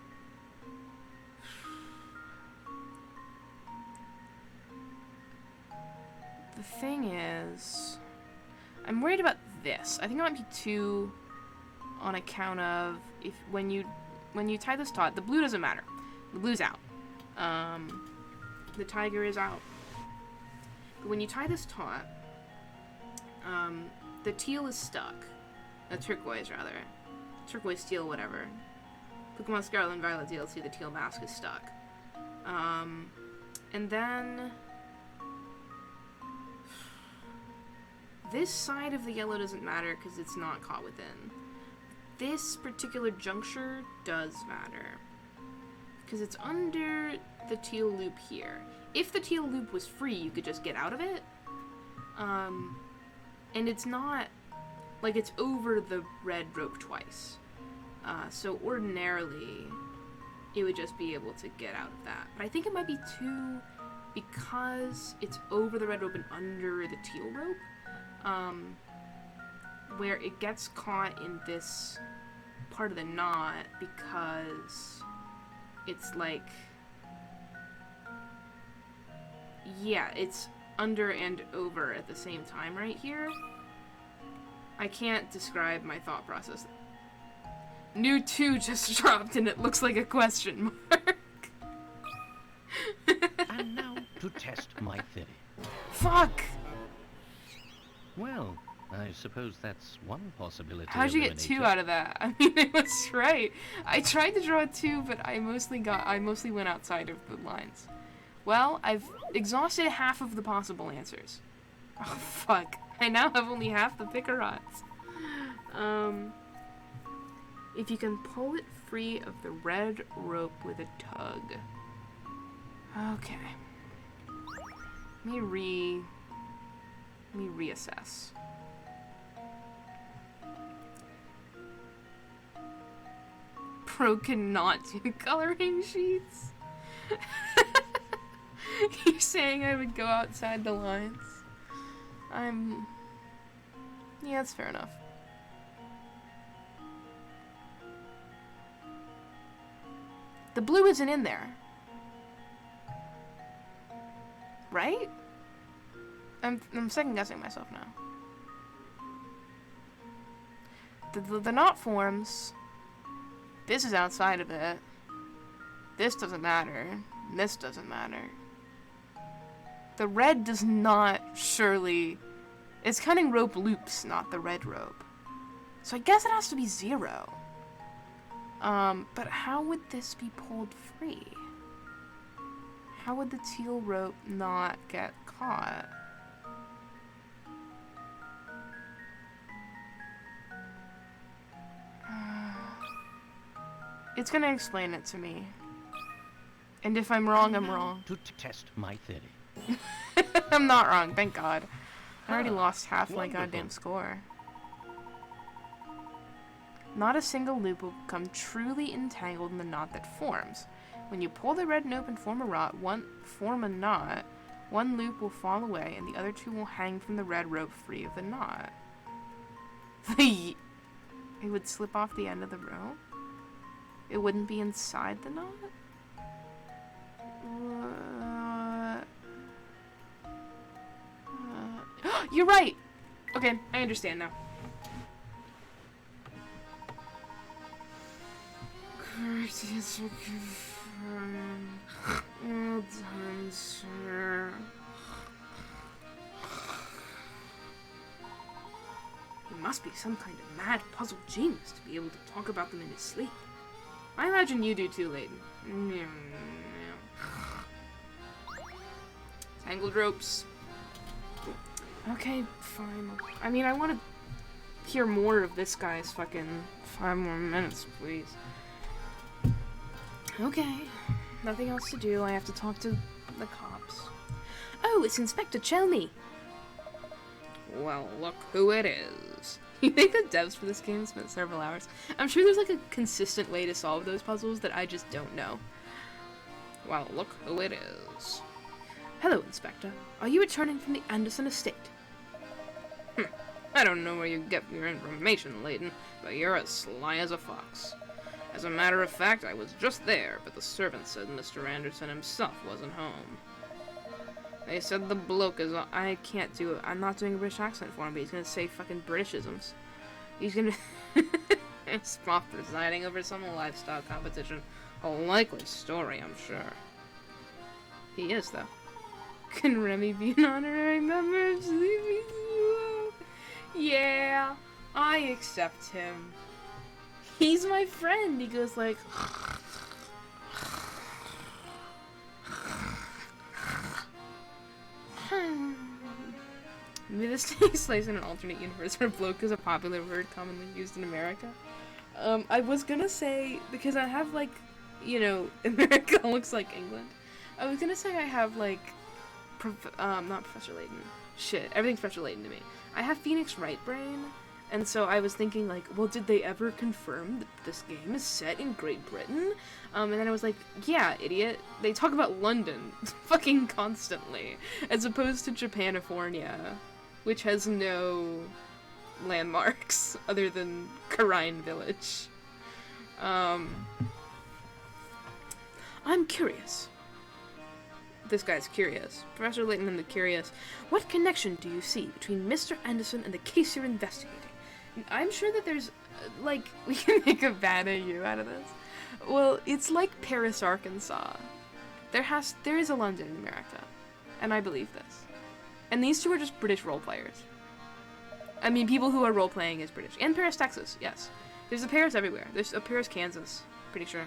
The thing is, I'm worried about this. I think it might be 2 on account of when you tie this taut, the blue doesn't matter. The blue's out. The tiger is out. But when you tie this taut, the teal is stuck. Turquoise, rather. Turquoise, teal, whatever. Pokemon Scarlet and Violet DLC, the teal mask is stuck. And then this side of the yellow doesn't matter because it's not caught within. This particular juncture does matter. Because it's under the teal loop here. If the teal loop was free, you could just get out of it. And it's not, like, it's over the red rope twice. So ordinarily, it would just be able to get out of that. But I think it might be two, because it's over the red rope and under the teal rope, where it gets caught in this part of the knot because it's like, yeah, it's under and over at the same time right here. I can't describe my thought process. New 2 just dropped and it looks like a question mark. And now to test my theory. Fuck! Well, I suppose that's one possibility. How'd you get 2 eliminated. out of that? I mean, it was right. I tried to draw 2, but I mostly went outside of the lines. Well, I've exhausted half of the possible answers. Oh, fuck. I now have only half the pickerots. If you can pull it free of the red rope with a tug. Okay. Let me reassess. Pro cannot do coloring sheets. You're saying I would go outside the lines? Yeah, that's fair enough. The blue isn't in there. Right? I'm second guessing myself now. The knot forms. This is outside of it. This doesn't matter. This doesn't matter. The red does not surely... It's cutting rope loops, not the red rope. So I guess it has to be 0. But how would this be pulled free? How would the teal rope not get caught? It's gonna explain it to me. And if I'm wrong, I'm wrong. To test my theory. I'm not wrong, thank God. I already Ah, lost half my wonderful. goddamn score. Not a single loop will become truly entangled in the knot that forms. When you pull the red rope and form a knot, one loop will fall away and the other 2 will hang from the red rope free of the knot. It would slip off the end of the rope? It wouldn't be inside the knot? You're right! Okay, I understand now. Correct answer confirmed. Well done, sir. He must be some kind of mad puzzle genius to be able to talk about them in his sleep. I imagine you do too, Layton. Tangled ropes. Okay, fine. I mean, I want to hear more of this guy's fucking 5 more minutes, please. Okay. Nothing else to do. I have to talk to the cops. Oh, it's Inspector Chelney! Well, look who it is. You think the devs for this game spent several hours? I'm sure there's like a consistent way to solve those puzzles that I just don't know. Well, look who it is. Hello, Inspector. Are you returning from the Anderson estate? I don't know where you get your information, Layton, but you're as sly as a fox. As a matter of fact, I was just there, but the servant said Mr. Anderson himself wasn't home. They said the bloke is... I can't do it. I'm not doing a British accent for him, but he's gonna say fucking Britishisms. He's gonna... Spock presiding over some livestock competition. A likely story, I'm sure. He is, though. Can Remy be an honorary member of Sleepy Slow? Yeah, I accept him. He's my friend. He goes like... Maybe this takes place in an alternate universe where bloke is a popular word commonly used in America. I was gonna say, because I have like you know, America looks like England. I was gonna say I have, like, not Professor Layton. Shit, everything's Professor Layton to me. I have Phoenix Wright brain, and so I was thinking, like, well, did they ever confirm that this game is set in Great Britain? And then I was like, yeah, idiot. They talk about London fucking constantly, as opposed to Japanifornia, which has no landmarks other than Karine Village. I'm curious. This guy's curious. Professor Layton and the Curious. What connection do you see between Mr. Anderson and the case you're investigating? I'm sure that there's, like, we can make a bad AU out of this. Well, it's like Paris, Arkansas. There is a London in America. And I believe this. And these two are just British role players. I mean, people who are role-playing as British. And Paris, Texas, yes. There's a Paris everywhere. There's a Paris, Kansas. Pretty sure.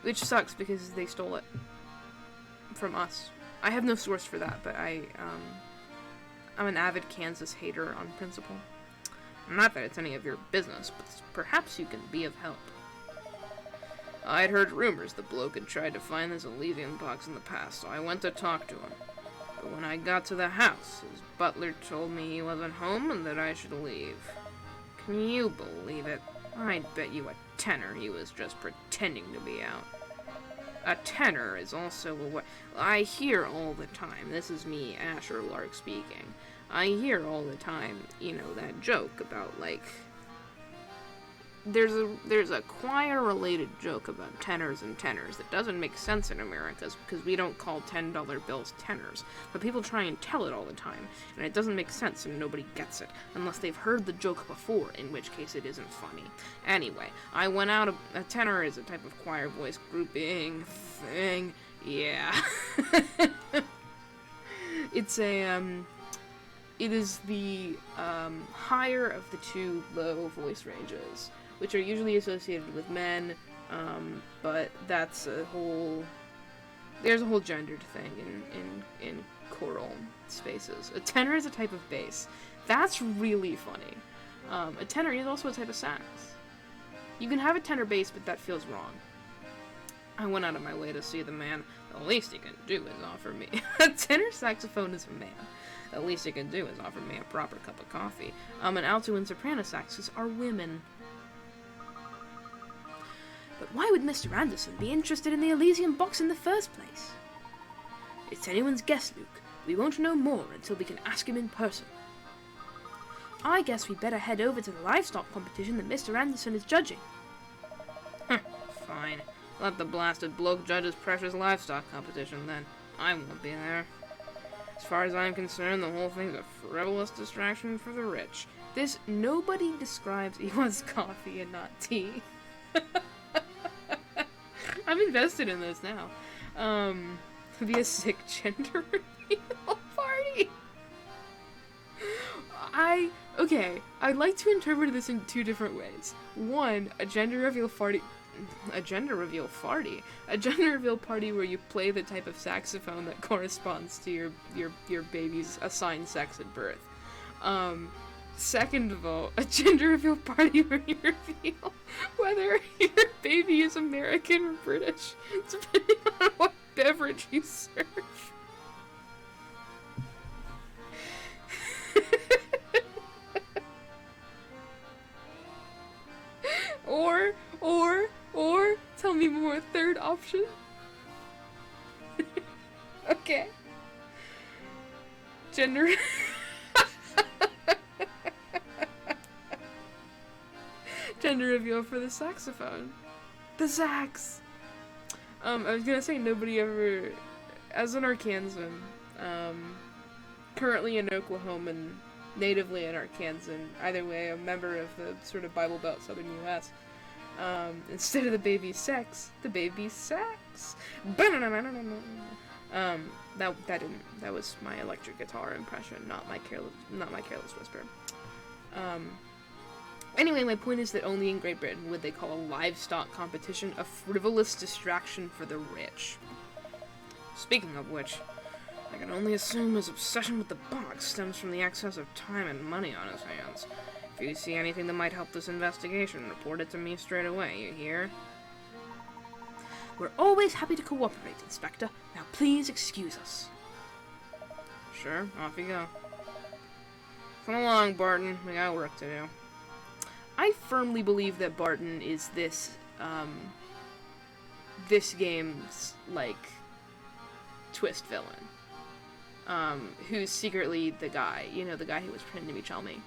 Which sucks because they stole it from us. I have no source for that, but I'm an avid Kansas hater on principle. Not that it's any of your business, but perhaps you can be of help. I'd heard rumors the bloke had tried to find this Elysium box in the past, so I went to talk to him. But when I got to the house, his butler told me he wasn't home and that I should leave. Can you believe it? I'd bet you a tenner he was just pretending to be out. A tenor is also a what I hear all the time. This is me, Asher Lark, speaking. I hear all the time, you know, that joke about, like, there's a choir-related joke about tenors and tenors that doesn't make sense in America because we don't call $10 bills tenors, but people try and tell it all the time, and it doesn't make sense and nobody gets it, unless they've heard the joke before, in which case it isn't funny. Anyway, I went out, a tenor is a type of choir voice grouping thing, yeah. It is the higher of the two low voice ranges, which are usually associated with men, but that's there's a whole gendered thing in choral spaces. A tenor is a type of bass. That's really funny. A tenor is also a type of sax. You can have a tenor bass, but that feels wrong. I went out of my way to see the man. The least he can do is offer me. A tenor saxophone is a man. The least he can do is offer me a proper cup of coffee. And alto and soprano saxes are women. But why would Mr. Anderson be interested in the Elysium box in the first place? It's anyone's guess, Luke. We won't know more until we can ask him in person. I guess we'd better head over to the livestock competition that Mr. Anderson is judging. Fine. Let the blasted bloke judge his precious livestock competition, then. I won't be there. As far as I'm concerned, the whole thing's a frivolous distraction for the rich. Nobody describes he wants coffee and not tea. I'm invested in this now. It'd be a sick gender reveal party. I'd like to interpret this in two different ways. One, a gender reveal party where you play the type of saxophone that corresponds to your baby's assigned sex at birth. Second of all, a gender reveal party where you reveal whether your baby is American or British, depending on what beverage you serve. Or, tell me more, third option. Okay. Gender... Gender reveal for the saxophone. The sax! I was gonna say nobody ever... As an Arkansan, currently an Oklahoman, natively an Arkansan, either way, a member of the sort of Bible Belt Southern U.S., instead of the baby's sex, the baby's sax. That was my electric guitar impression, not my careless whisper. Anyway, my point is that only in Great Britain would they call a livestock competition a frivolous distraction for the rich. Speaking of which, I can only assume his obsession with the box stems from the excess of time and money on his hands. If you see anything that might help this investigation, report it to me straight away, you hear? We're always happy to cooperate, Inspector. Now please excuse us. Sure, off you go. Come along, Barton. We got work to do. I firmly believe that Barton is this game's, like, twist villain. Who's secretly the guy, you know, the guy who was pretending to be Chelmy.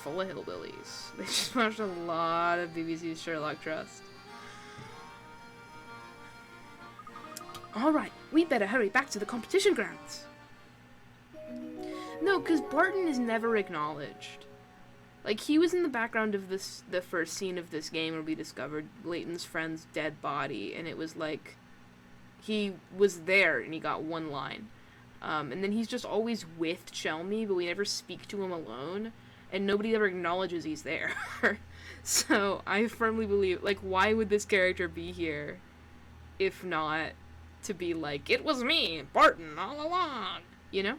Full of hillbillies. They just watched a lot of BBC's Sherlock Trust. Alright, we better hurry back to the competition grounds. No, because Barton is never acknowledged. Like, he was in the background of the first scene of this game where we discovered Layton's friend's dead body, and it was like, he was there and he got one line. And then he's just always with Chelmy, but we never speak to him alone, and nobody ever acknowledges he's there. So, I firmly believe, like, why would this character be here if not to be like, it was me, Barton, all along, you know?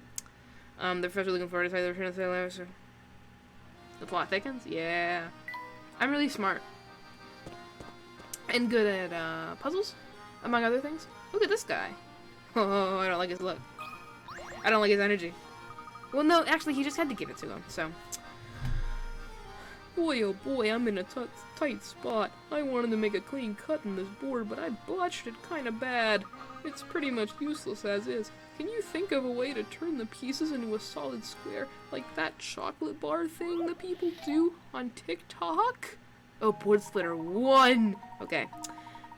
The professor looking forward to the return of the sailors. The plot thickens? Yeah. I'm really smart. And good at, puzzles, among other things. Look at this guy. Oh, I don't like his look. I don't like his energy. Well, no, actually, he just had to give it to him, so. Boy, oh boy, I'm in a tight spot. I wanted to make a clean cut in this board, but I botched it kinda bad. It's pretty much useless as is. Can you think of a way to turn the pieces into a solid square, like that chocolate bar thing that people do on TikTok? Oh, board splitter 1! Okay.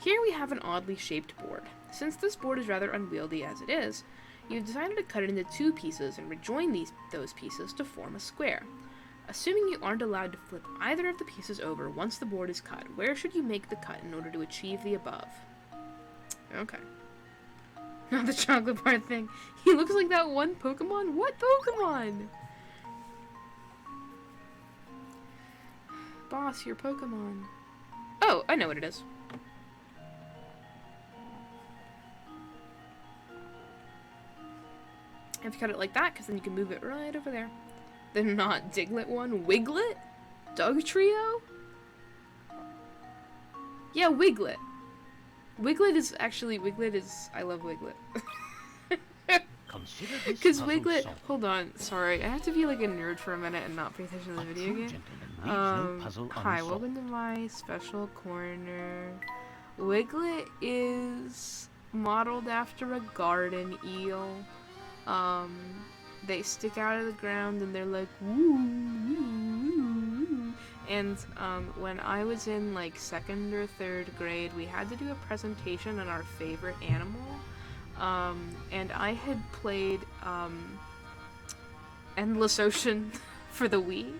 Here we have an oddly shaped board. Since this board is rather unwieldy as it is, you've decided to cut it into 2 pieces and rejoin those pieces to form a square. Assuming you aren't allowed to flip either of the pieces over once the board is cut, where should you make the cut in order to achieve the above? Okay. Not the chocolate bar thing. He looks like that one Pokemon? What Pokemon? Boss, your Pokemon. Oh, I know what it is. If you cut it like that, because then you can move it right over there. The not Diglett one. Wiglet? Dog Trio? Yeah, Wiglet. Wiglet is, I love Wiglet. Because Wiglet, hold on, sorry, I have to be like a nerd for a minute and not pay attention to the video game. Hi, welcome to my special corner. Wiglet is modeled after a garden eel. They stick out of the ground and they're like, woo, woo, woo, woo. And when I was in like 2nd or 3rd grade, we had to do a presentation on our favorite animal. And I had played Endless Ocean for the Wii.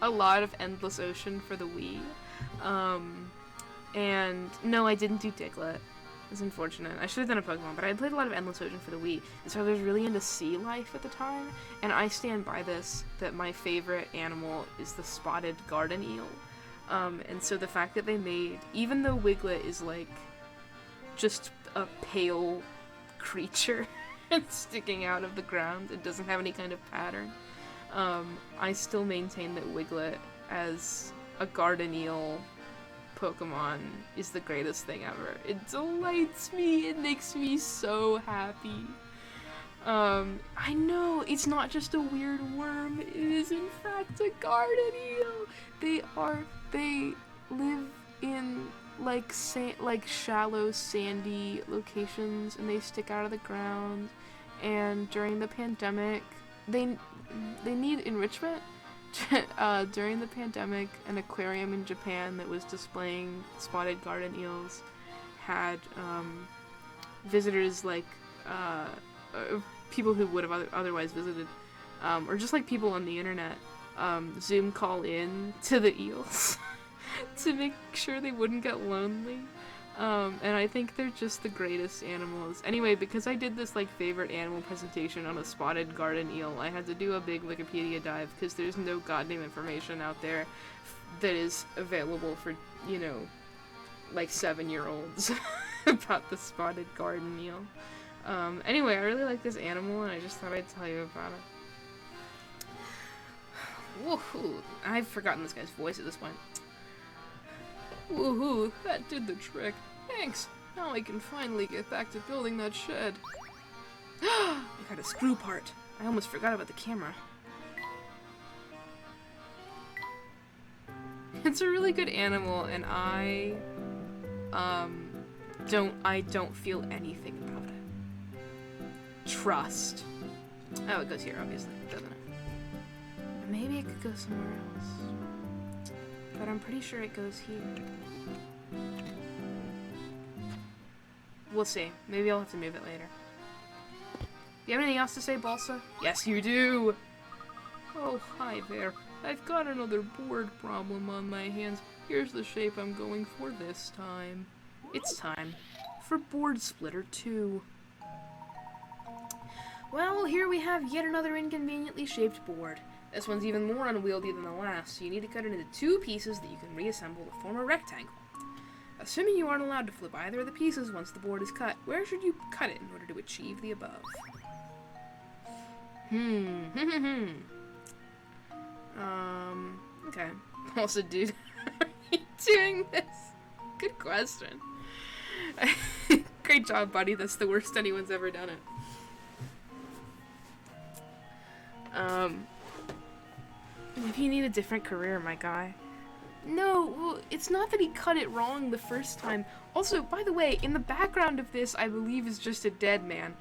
A lot of Endless Ocean for the Wii. And no, I didn't do Diglett. It's unfortunate. I should have done a Pokemon, but I played a lot of Endless Ocean for the Wii, and so I was really into sea life at the time, and I stand by this, that my favorite animal is the spotted garden eel. And so the fact that they made, even though Wiglet is like just a pale creature sticking out of the ground, it doesn't have any kind of pattern, I still maintain that Wiglet as a garden eel Pokemon is the greatest thing ever. It delights me. It makes me so happy. I know, it's not just a weird worm. It is in fact a garden eel. They live in like shallow sandy locations, and they stick out of the ground. And during the pandemic, they need enrichment. During the pandemic, an aquarium in Japan that was displaying spotted garden eels had visitors like people who would have otherwise visited, or just like people on the internet, Zoom call in to the eels to make sure they wouldn't get lonely. And I think they're just the greatest animals. Anyway, because I did this like favorite animal presentation on a spotted garden eel, I had to do a big Wikipedia dive because there's no goddamn information out there that is available for, you know, like 7-year-olds about the spotted garden eel. Anyway, I really like this animal and I just thought I'd tell you about it. Woohoo! I've forgotten this guy's voice at this point. Woohoo, that did the trick. Thanks. Now I can finally get back to building that shed. I got a screw part. I almost forgot about the camera. It's a really good animal, and I don't feel anything about it. Trust. Oh, it goes here, obviously, doesn't it? Maybe it could go somewhere else. But I'm pretty sure it goes here. We'll see. Maybe I'll have to move it later. Do you have anything else to say, Balsa? Yes, you do! Oh, hi there. I've got another board problem on my hands. Here's the shape I'm going for this time. It's time for Board Splitter 2. Well, here we have yet another inconveniently shaped board. This one's even more unwieldy than the last, so you need to cut it into 2 pieces that you can reassemble to form a rectangle. Assuming you aren't allowed to flip either of the pieces once the board is cut, where should you cut it in order to achieve the above? Okay. Also, dude, are you doing this? Good question. Great job, buddy. That's the worst anyone's ever done it. If you need a different career, my guy. No, well, it's not that he cut it wrong the first time. Also, by the way, in the background of this, I believe is just a dead man.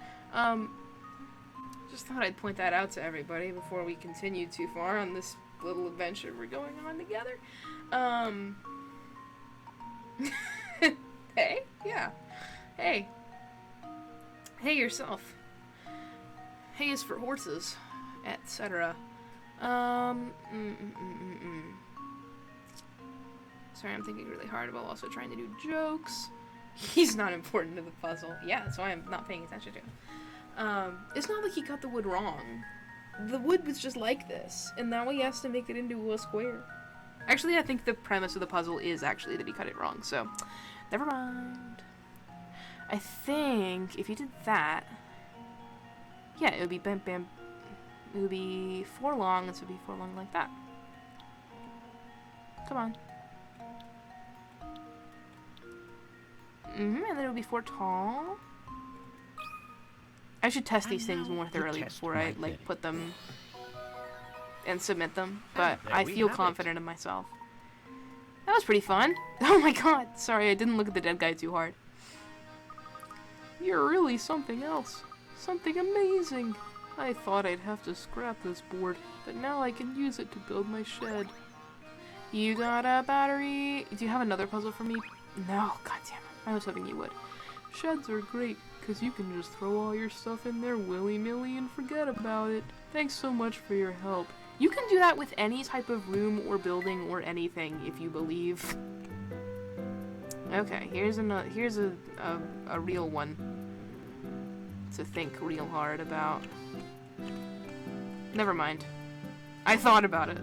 Just thought I'd point that out to everybody before we continue too far on this little adventure we're going on together. Hey? Yeah. Hey. Hey yourself. Hay is for horses, etc. Sorry, I'm thinking really hard while also trying to do jokes. He's not important to the puzzle. Yeah, that's why I'm not paying attention to him. It's not like he cut the wood wrong. The wood was just like this, and now he has to make it into a square. Actually, I think the premise of the puzzle is actually that he cut it wrong, so never mind. I think if you did that, yeah, it would be bam bam. It would be 4 long, and so it would be 4 long like that. Come on. And then it would be 4 tall. I should test these things more thoroughly before I, like, put them and submit them, but I feel confident in myself. That was pretty fun. Oh my god, sorry, I didn't look at the dead guy too hard. You're really something else. Something amazing. I thought I'd have to scrap this board, but now I can use it to build my shed. You got a battery? Do you have another puzzle for me? No, goddammit. I was hoping you would. Sheds are great, because you can just throw all your stuff in there willy-nilly and forget about it. Thanks so much for your help. You can do that with any type of room or building or anything, if you believe. Okay, here's a real one to think real hard about. Never mind. I thought about it.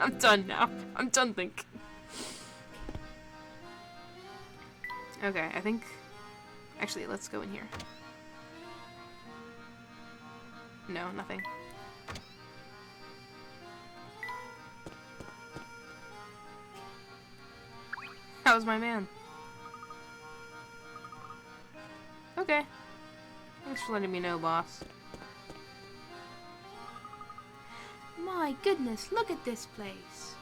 I'm done now. I'm done thinking. Okay, I think... Actually, let's go in here. No, nothing. How's my man? Okay. Thanks for letting me know, boss. My goodness, look at this place.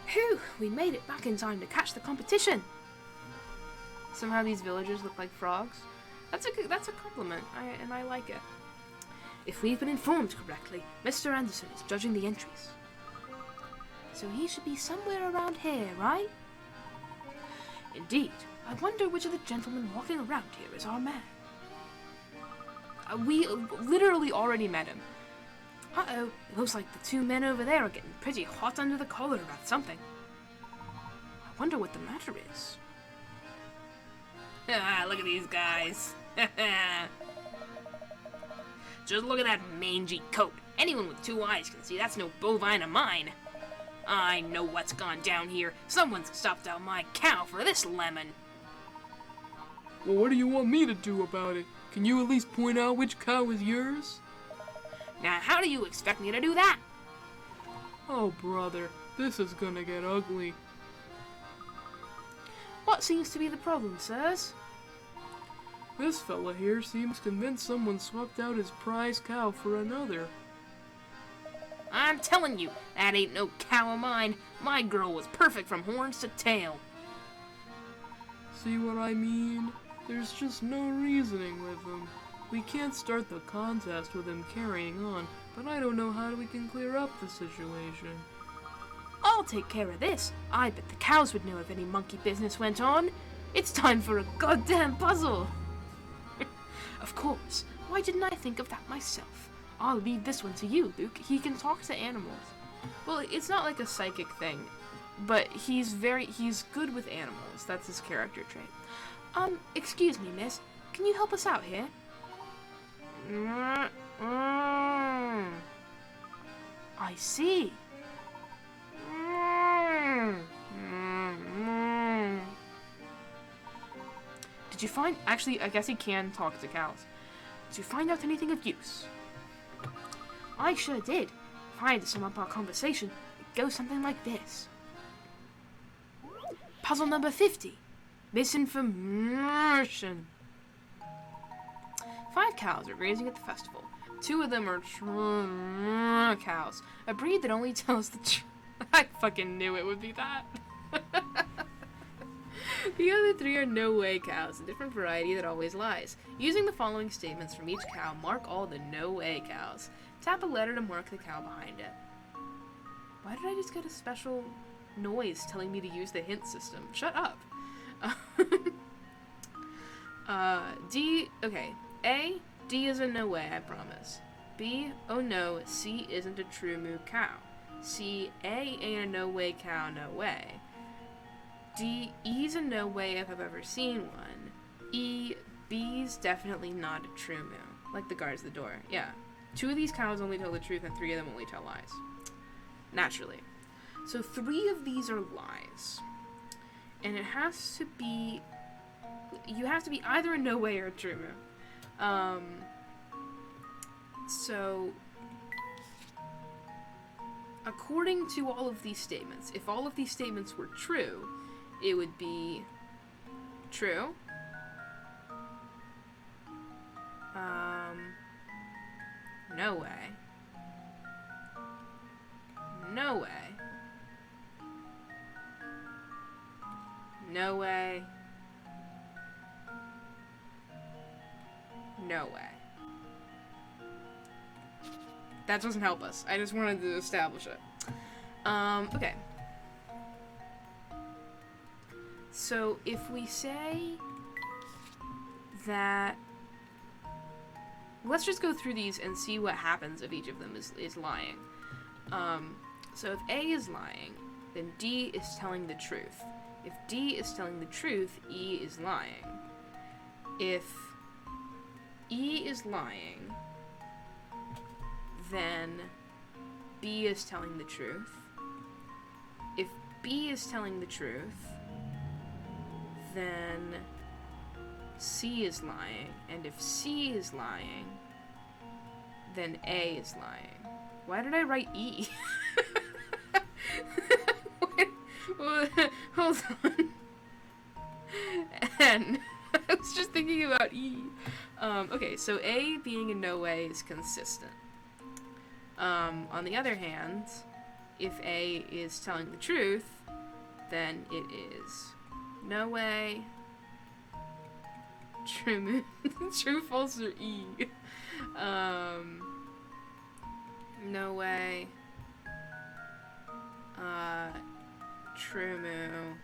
Phew, we made it back in time to catch the competition. Somehow these villagers look like frogs. That's a compliment, and I like it. If we've been informed correctly, Mr. Anderson is judging the entries. So he should be somewhere around here, right? Indeed. I wonder which of the gentlemen walking around here is our man. We literally already met him. Uh-oh, it looks like the 2 men over there are getting pretty hot under the collar about something. I wonder what the matter is. Ah, look at these guys. Just look at that mangy coat. Anyone with 2 eyes can see that's no bovine of mine. I know what's gone down here. Someone's stopped out my cow for this lemon. Well, what do you want me to do about it? Can you at least point out which cow is yours? Now, how do you expect me to do that? Oh, brother, this is gonna get ugly. What seems to be the problem, sirs? This fella here seems convinced someone swapped out his prize cow for another. I'm telling you, that ain't no cow of mine. My girl was perfect from horns to tail. See what I mean? There's just no reasoning with him. We can't start the contest with him carrying on, but I don't know how we can clear up the situation. I'll take care of this. I bet the cows would know if any monkey business went on. It's time for a goddamn puzzle. Of course. Why didn't I think of that myself? I'll leave this one to you, Luke. He can talk to animals. Well, it's not like a psychic thing, but he's good with animals. That's his character trait. Excuse me, miss. Can you help us out here? I see. Did you find... Actually, I guess he can talk to cows. Did you find out anything of use? I sure did. If I had to sum up our conversation, it goes something like this. Puzzle number 50. Misinformation. 5 cows are grazing at the festival. 2 of them are cows, a breed that only tells the truth. I fucking knew it would be that. The other 3 are no-way cows, a different variety that always lies. Using the following statements from each cow, mark all the no-way cows. Tap a letter to mark the cow behind it. Why did I just get a special noise telling me to use the hint system? Shut up. D, okay. A, D is a no way, I promise. B, oh no, C isn't a true moo cow. C, A ain't a no way cow, no way. D, E's a no way if I've ever seen one. E, B's definitely not a true moo. Like the guards at the door, yeah. 2 of these cows only tell the truth and 3 of them only tell lies. Naturally. So 3 of these are lies. And it has to be... You have to be either a no way or a true moo. So... According to all of these statements, if all of these statements were true, it would be true. No way. No way. No way. No way. That doesn't help us. I just wanted to establish it. Okay. So, if we say that... Let's just go through these and see what happens if each of them is lying. So if A is lying, then D is telling the truth. If D is telling the truth, E is lying. If E is lying, then B is telling the truth. If B is telling the truth, then C is lying. And if C is lying, then A is lying. Why did I write E? Hold on. N. I was just thinking about E. Okay, so A being in no way is consistent. On the other hand, if A is telling the truth, then it is no way, true, true, false, or E. No way, true moo,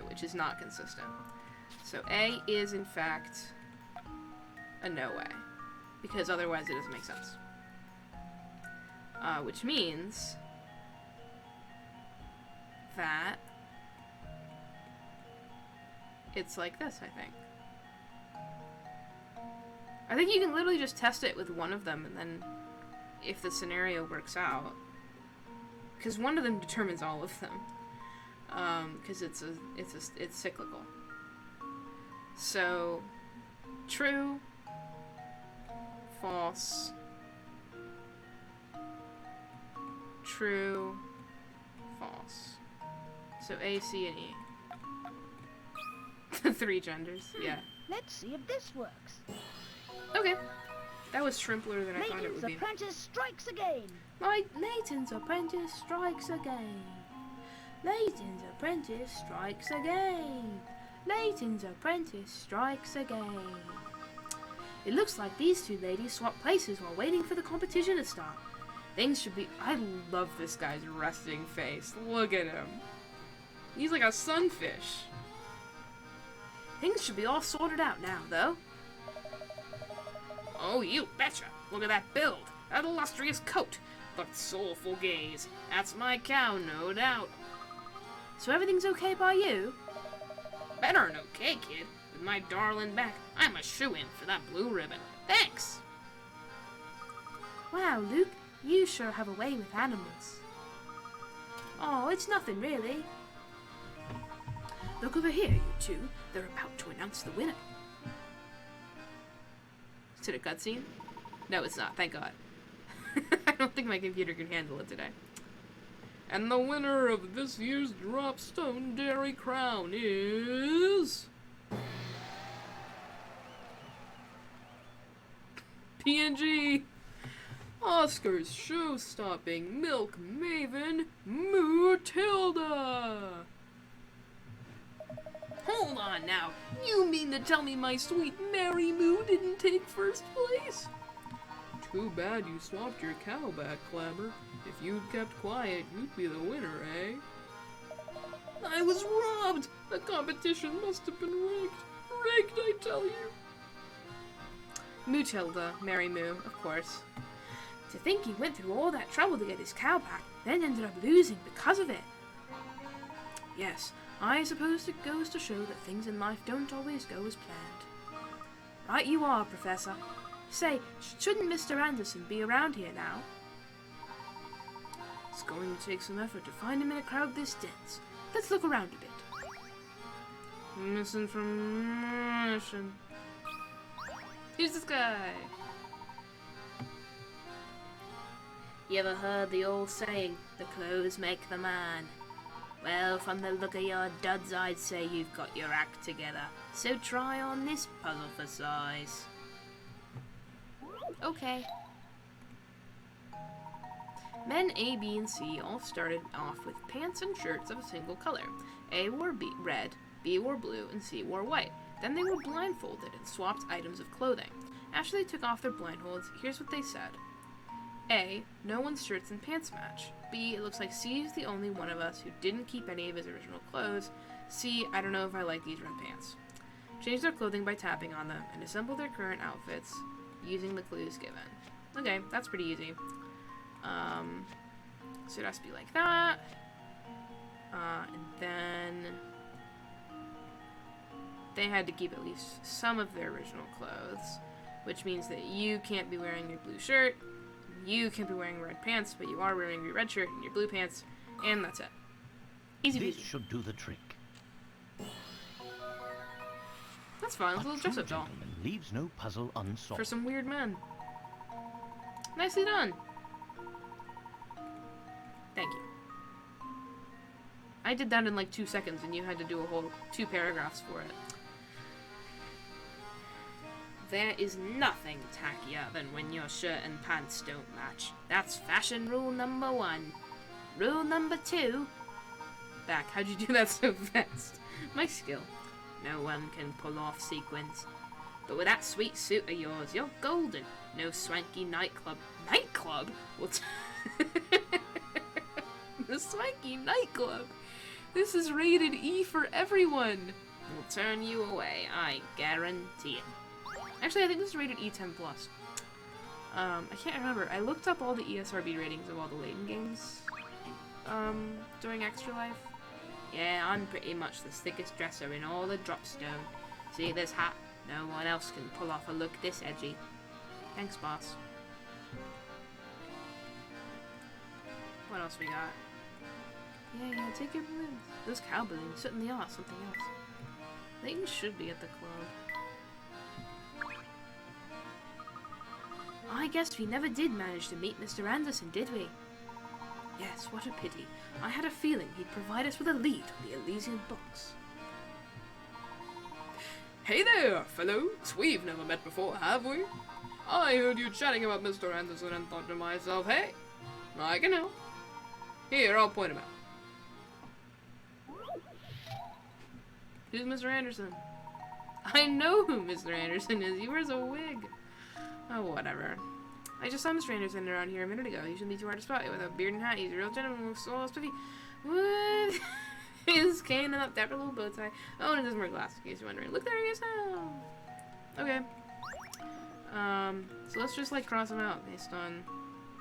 which is not consistent. So A is in fact a no way, because otherwise it doesn't make sense. Which means that it's like this, I think. I think you can literally just test it with one of them, and then if the scenario works out, because one of them determines all of them, because it's cyclical. So true, false, true, false. So A, C, and E. Three genders, yeah. Let's see if this works. Okay. That was shrimpler than I thought it Layton's would be. apprentice strikes again. Layton's apprentice strikes again. Layton's apprentice strikes again. Layton's apprentice strikes again. It looks like these two ladies swapped places while waiting for the competition to start. Things should be... I love this guy's resting face. Look at him. He's like a sunfish. Things should be all sorted out now, though. Oh, you betcha. Look at that build. That illustrious coat. That soulful gaze. That's my cow, no doubt. So everything's okay by you? Better than okay, kid. With my darling back, I'm a shoo-in for that blue ribbon. Thanks! Wow, Luke, you sure have a way with animals. Oh, it's nothing really. Look over here, you two. They're about to announce the winner. Is it a cutscene? No, it's not, thank God. I don't think my computer can handle it today. And the winner of this year's Dropstone Dairy Crown is... PNG! Oscar's show-stopping milk maven, Mootilda! Hold on now, you mean to tell me my sweet Mary Moo didn't take first place? Too bad you swapped your cow back, Clabber. If you'd kept quiet, you'd be the winner, eh? I was robbed! The competition must have been rigged. Rigged, I tell you. Mootilda, Mary Moo, of course. To think he went through all that trouble to get his cow back, then ended up losing because of it. Yes, I suppose it goes to show that things in life don't always go as planned. Right you are, Professor. Say, shouldn't Mr. Anderson be around here now? It's going to take some effort to find him in a crowd this dense. Let's look around a bit. Misinformation. Who's this guy? You ever heard the old saying, the clothes make the man? Well, from the look of your duds, I'd say you've got your act together. So try on this puzzle for size. Okay. Men A, B, and C all started off with pants and shirts of a single color. A wore red, B wore blue, and C wore white. Then they were blindfolded and swapped items of clothing. After they took off their blindfolds, here's what they said. A, no one's shirts and pants match. B, it looks like C is the only one of us who didn't keep any of his original clothes. C, I don't know if I like these red pants. Change their clothing by tapping on them and assemble their current outfits using the clues given. Okay, that's pretty easy. So it has to be like that. And then they had to keep at least some of their original clothes, which means that you can't be wearing your blue shirt, you can't be wearing red pants, but you are wearing your red shirt and your blue pants, and that's it. Easy This peasy. should do the trick. That's fine, it's a A little true dress-up doll. gentleman leaves no puzzle unsolved. For some weird men. Nicely done. Thank you. I did that in like 2 seconds and you had to do a whole 2 paragraphs for it. There is nothing tackier than when your shirt and pants don't match. That's fashion rule number 1. Rule number 2. Back, how'd you do that so fast? My skill. No one can pull off sequins. But with that sweet suit of yours, you're golden. No swanky nightclub. Nightclub? What? The swanky nightclub. This is rated E for everyone. Will turn you away, I guarantee it. Actually, I think this is rated E10+. I can't remember. I looked up all the ESRB ratings of all the Layton games during Extra Life. Yeah, I'm pretty much the thickest dresser in all the Dropstone. See this hat? No one else can pull off a look this edgy. Thanks, boss. What else we got? Yeah, take your balloons. Those cow balloons certainly are something else. Layton should be at the club. I guess we never did manage to meet Mr. Anderson, did we? Yes, what a pity. I had a feeling he'd provide us with a lead on the Elysian books. Hey there, fellows! We've never met before, have we? I heard you chatting about Mr. Anderson and thought to myself, hey, I can help. Here, I'll point him out. Who's Mr. Anderson? I know who Mr. Anderson is. He wears a wig. Oh, whatever. I just saw Mr. Anderson around here a minute ago. He shouldn't be too hard to spot. With a beard and hat, he's a real gentleman with soul spiffy. What? His cane and that dapper little bow tie. Oh, and it doesn't wear glasses, in case you're wondering. Look, there he is now. Okay. So let's just, like, cross him out based on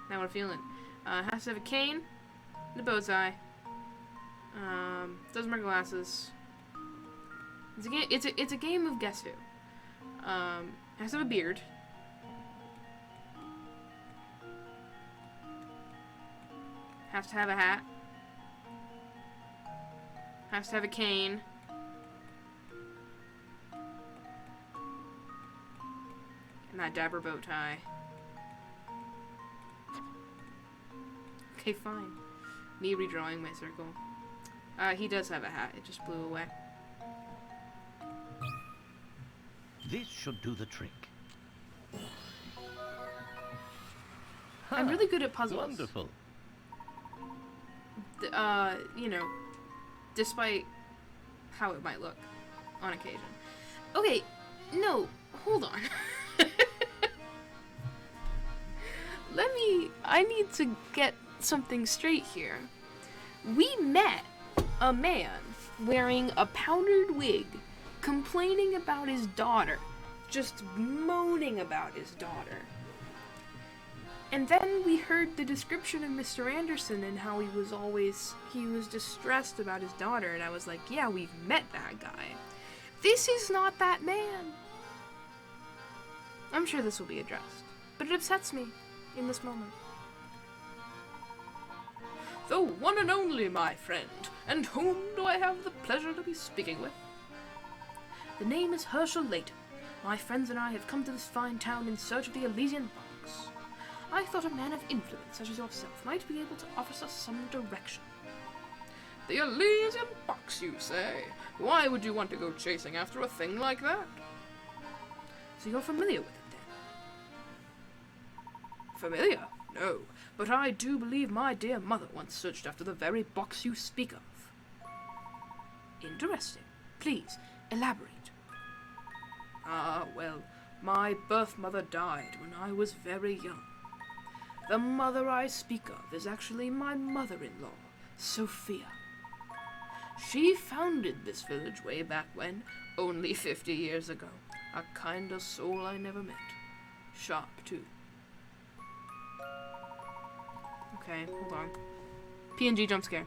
how we're feeling. Has to have a cane and a bow tie. Doesn't wear glasses. It's a game. It's a game of guess who. Has to have a beard. Has to have a hat. Has to have a cane. And that dapper bow tie. Okay, fine. Me redrawing my circle. He does have a hat. It just blew away. This should do the trick. I'm really good at puzzles. Wonderful. You know, despite how it might look on occasion. Okay, no, hold on. I need to get something straight here. We met a man wearing a powdered wig, complaining about his daughter, just moaning about his daughter. And then we heard the description of Mr. Anderson and how he was distressed about his daughter, and I was like, yeah, we've met that guy. This is not that man. I'm sure this will be addressed, but it upsets me in this moment. The one and only, my friend. And whom do I have the pleasure to be speaking with? The name is Herschel Layton. My friends and I have come to this fine town in search of the Elysian box. I thought a man of influence such as yourself might be able to offer us some direction. The Elysian box, you say? Why would you want to go chasing after a thing like that? So you're familiar with it, then? Familiar? No, but I do believe my dear mother once searched after the very box you speak of. Interesting. Please, elaborate. Ah, well, my birth mother died when I was very young. The mother I speak of is actually my mother-in-law, Sophia. She founded this village way back when, only 50 years ago. A kind of soul I never met. Sharp, too. Okay, hold on. PNG jump scare.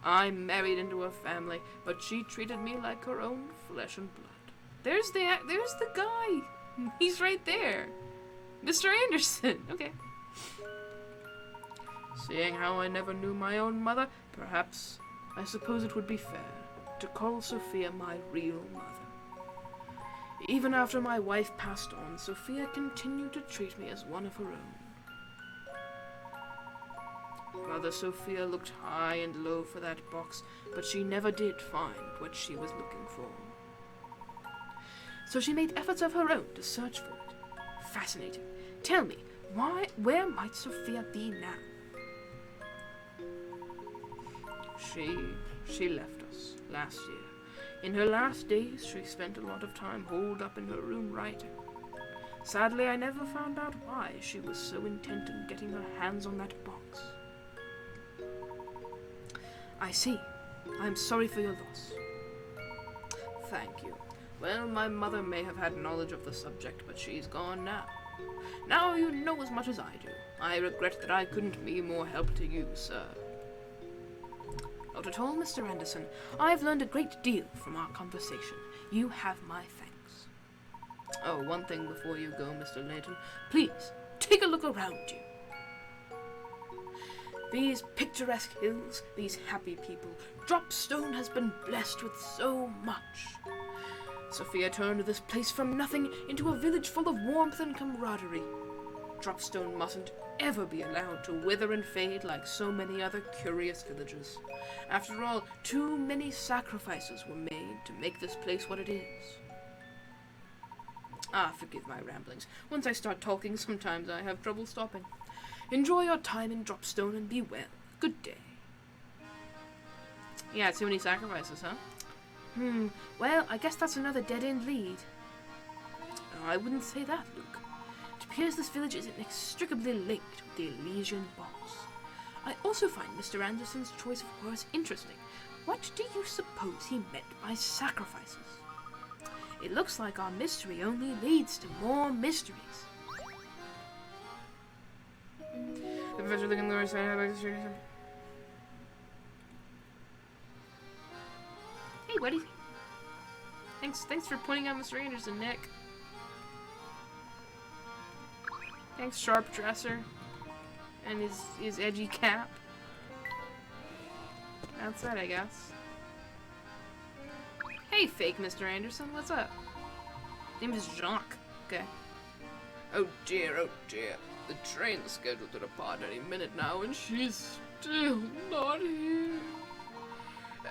I married into her family, but she treated me like her own flesh and blood. There's the guy. He's right there. Mr. Anderson. Okay. Seeing how I never knew my own mother, perhaps I suppose it would be fair to call Sophia my real mother. Even after my wife passed on, Sophia continued to treat me as one of her own. Mother Sophia looked high and low for that box, but she never did find what she was looking for. So she made efforts of her own to search for it. Fascinating. Tell me, where might Sophia be now? She left us last year. In her last days, she spent a lot of time holed up in her room writing. Sadly, I never found out why she was so intent on getting her hands on that box. I see. I'm sorry for your loss. Thank you. Well, my mother may have had knowledge of the subject, but she's gone now. Now you know as much as I do. I regret that I couldn't be more help to you, sir. Not at all, Mr. Anderson. I've learned a great deal from our conversation. You have my thanks. Oh, one thing before you go, Mr. Layton. Please, take a look around you. These picturesque hills, these happy people, Dropstone has been blessed with so much. Sophia turned this place from nothing into a village full of warmth and camaraderie. Dropstone mustn't ever be allowed to wither and fade like so many other curious villages. After all, too many sacrifices were made to make this place what it is. Ah, forgive my ramblings. Once I start talking, sometimes I have trouble stopping. Enjoy your time in Dropstone and be well. Good day. Yeah, too many sacrifices, huh? Well, I guess that's another dead-end lead. I wouldn't say that, Luke. It appears this village is inextricably linked with the Elysian boss. I also find Mr. Anderson's choice of words interesting. What do you suppose he meant by sacrifices? It looks like our mystery only leads to more mysteries. The professor looking lower side of the street. Hey, buddy. Thanks for pointing out Mr. Anderson, Nick. Thanks, Sharp Dresser. And his edgy cap. Outside, I guess. Hey, fake Mr. Anderson, what's up? Name is Jacques. Okay. Oh dear, the train is scheduled to depart any minute now, and she's still not here.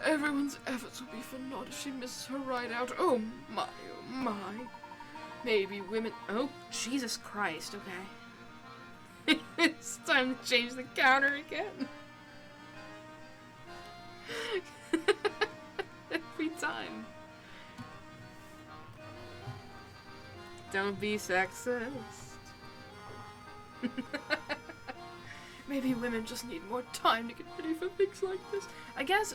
Everyone's efforts will be for naught if she misses her ride out. Oh my, oh my. Maybe women. Oh, Jesus Christ, okay. It's time to change the counter again. Every time. Don't be sexist. Maybe women just need more time to get ready for things like this. I guess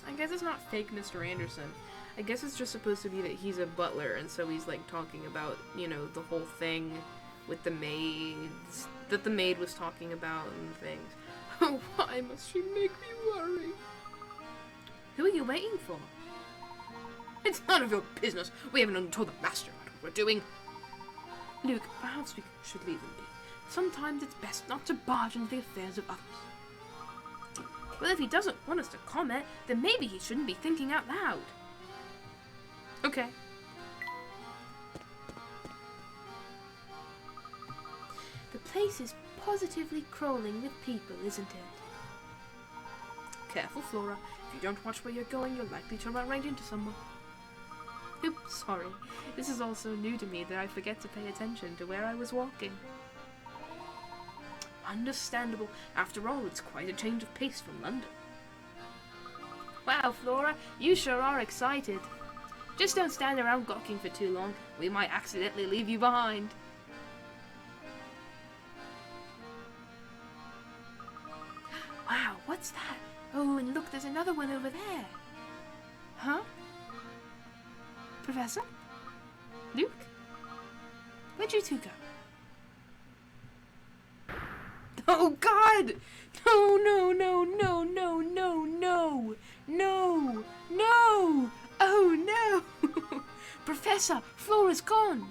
it's not fake Mr. Anderson. I guess it's just supposed to be that he's a butler, and so he's like talking about, you know, the whole thing with the maids that the maid was talking about and things. Oh, why must she make me worry? Who are you waiting for? It's none of your business. We haven't even told the master what we're doing. Luke, perhaps we should leave them be. Sometimes it's best not to barge into the affairs of others. Well, if he doesn't want us to comment, then maybe he shouldn't be thinking out loud. Okay. The place is positively crawling with people, isn't it? Careful, Flora. If you don't watch where you're going, you're likely to run right into someone. Oops, sorry. This is all so new to me that I forget to pay attention to where I was walking. Understandable. After all, it's quite a change of pace from London. Wow, Flora, you sure are excited. Just don't stand around gawking for too long. We might accidentally leave you behind. Wow, what's that? Oh, and look, there's another one over there. Huh? Professor? Luke? Where'd you two go? Oh, God! No, no, no, no, no, no, no! No! No! Oh, no! Professor! Flora's gone!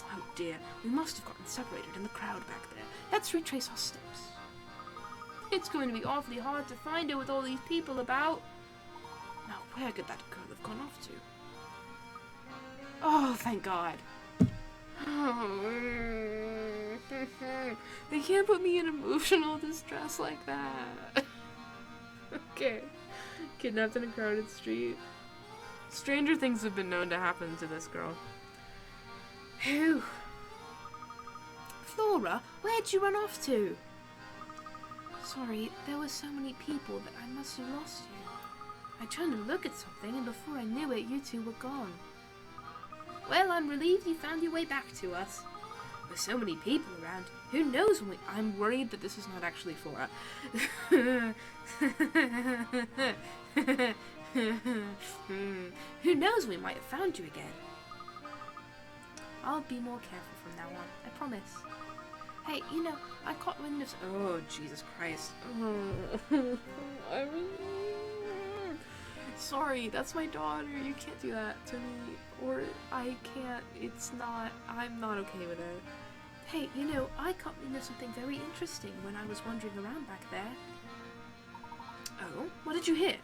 Oh, dear. We must have gotten separated in the crowd back there. Let's retrace our steps. It's going to be awfully hard to find her with all these people about. Now, where could that girl have gone off to? Oh, thank God. They can't put me in emotional distress like that. Okay. Kidnapped in a crowded street. Stranger things have been known to happen to this girl. Phew. Flora, where'd you run off to? Sorry, there were so many people that I must have lost you. I turned to look at something, and before I knew it, you two were gone. Well, I'm relieved you found your way back to us. With so many people around, who knows when I'm worried that this is not actually Flora. Who knows, we might have found you again. I'll be more careful from now on, I promise. Hey, you know, I caught wind of... Oh, Jesus Christ. Sorry, that's my daughter. You can't do that to me. Or I can't. It's not... I'm not okay with it. Hey, you know, I caught wind of something very interesting when I was wandering around back there. Oh? What did you hear?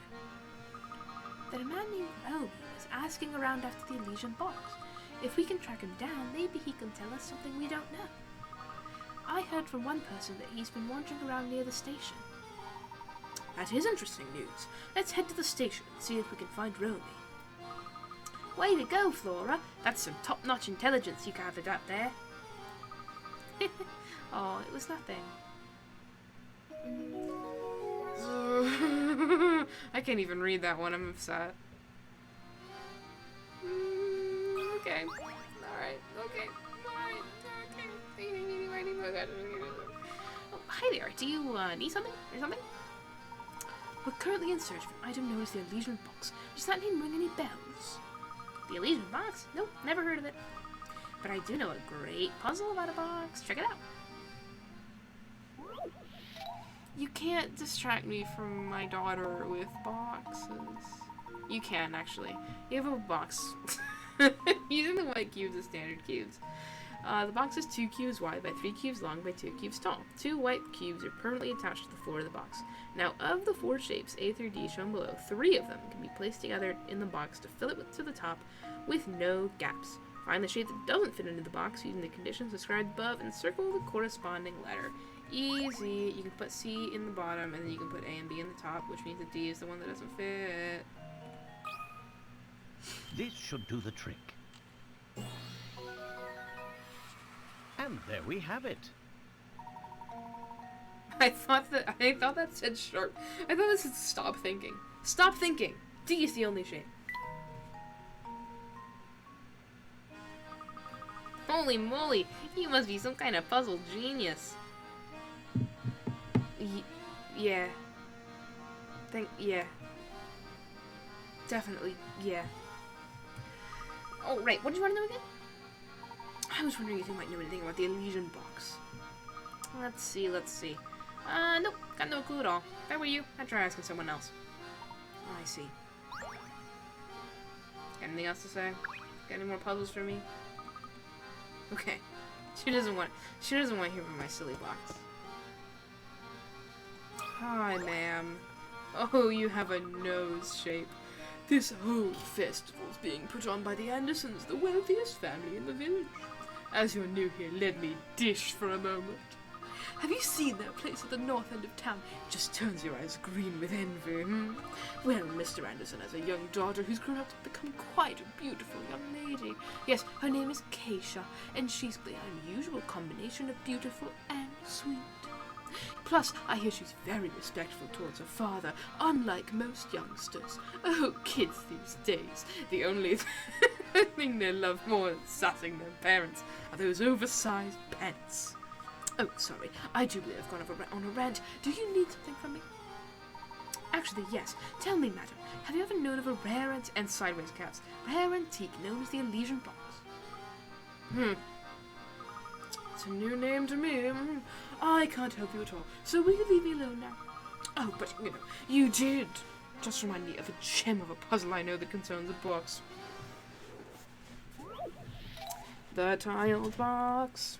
That a man named Roby was asking around after the Elysian box. If we can track him down, maybe he can tell us something we don't know. I heard from one person that he's been wandering around near the station. That is interesting news. Let's head to the station and see if we can find Roby. Way to go, Flora. That's some top-notch intelligence you gathered up there. Oh, it was nothing. I can't even read that one. I'm upset. Okay. Alright. Okay. Alright. Okay. Oh, hi there. Do you need something or something? We're currently in search of an item known as the Elysian Box. Does that name ring any bells? The Elysian Box? Nope, never heard of it. But I do know a great puzzle about a box. Check it out. You can't distract me from my daughter with boxes. You can, actually. You have a box. Using the white cubes as standard cubes. The box is 2 cubes wide by 3 cubes long by 2 cubes tall. 2 white cubes are permanently attached to the floor of the box. Now, of the 4 shapes A through D shown below, 3 of them can be placed together in the box to fill it to the top with no gaps. Find the shape that doesn't fit into the box using the conditions described above and circle the corresponding letter. Easy. You can put C in the bottom and then you can put A and B in the top, which means that D is the one that doesn't fit. This should do the trick. And there we have it. I thought that said sharp. I thought it said stop thinking. Stop thinking! D is the only shape. Holy moly! You must be some kind of puzzle genius. Yeah. Yeah. Definitely, yeah. Oh, right. What did you want to know again? I was wondering if you might know anything about the Elysian Box. Let's see. Nope. Got no clue at all. If I were you, I'd try asking someone else. Oh, I see. Got anything else to say? Got any more puzzles for me? Okay. She doesn't want to hear from my silly box. Hi, ma'am. Oh, you have a nose shape. This whole festival's being put on by the Andersons, the wealthiest family in the village. As you're new here, let me dish for a moment. Have you seen their place at the north end of town? It just turns your eyes green with envy, Well, Mr. Anderson has a young daughter who's grown up to become quite a beautiful young lady. Yes, her name is Keisha, and she's the unusual combination of beautiful and sweet. Plus, I hear she's very respectful towards her father, unlike most youngsters. Oh, kids these days, the only thing they love more than sassing their parents are those oversized pets. Oh, sorry, I do believe I've gone on a rant. Do you need something from me? Actually, yes. Tell me, madam, have you ever known of a rare and sideways cats, rare antique known as the Elysian Box? It's a new name to me. I can't help you at all, so will you leave me alone now? Oh, but, you did just remind me of a gem of a puzzle I know that concerns a box. The tiled box.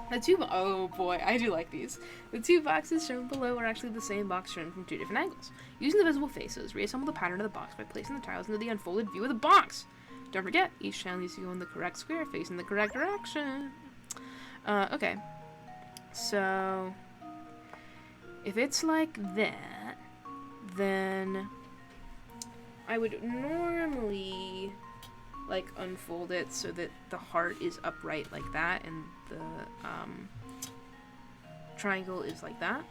Oh boy, I do like these. The 2 boxes shown below are actually the same box shown from 2 different angles. Using the visible faces, reassemble the pattern of the box by placing the tiles into the unfolded view of the box. Don't forget, each tile needs to go in the correct square facing the correct direction. Okay. So, if it's like that, then I would normally unfold it so that the heart is upright like that and the triangle is like that,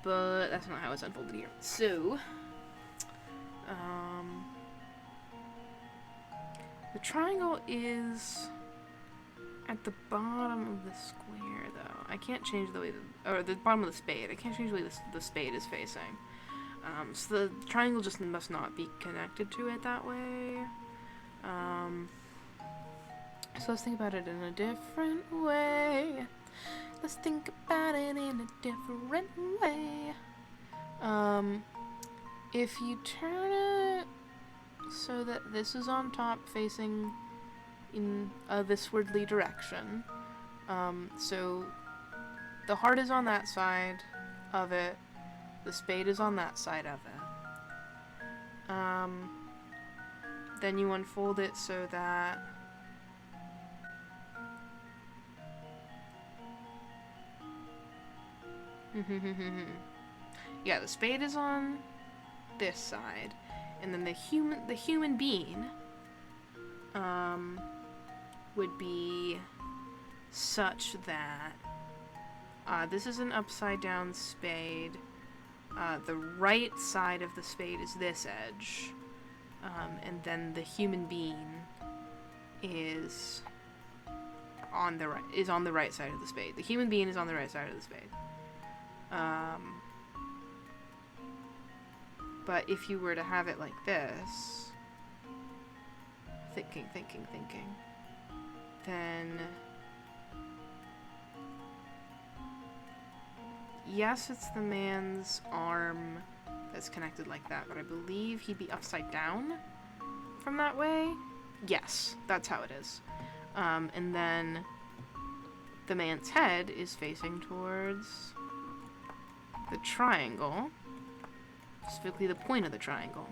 but that's not how it's unfolded here. So the triangle is at the bottom of the square, though. I can't change the way or the bottom of the spade. I can't change the way the spade is facing. So the triangle just must not be connected to it that way. So let's think about it in a different way. Let's think about it in a different way. If you turn it so that this is on top facing in a thiswardly direction, so the heart is on that side of it, the spade is on that side of it. Then you unfold it so that yeah, the spade is on this side, and then the human being would be such that this is an upside down spade. The right side of the spade is this edge, and then the human being is on the right side of the spade. The human being is on the right side of the spade. But if you were to have it like this, thinking, then yes, it's the man's arm that's connected like that, but I believe he'd be upside down from that way. Yes, that's how it is. And then the man's head is facing towards the triangle, specifically the point of the triangle.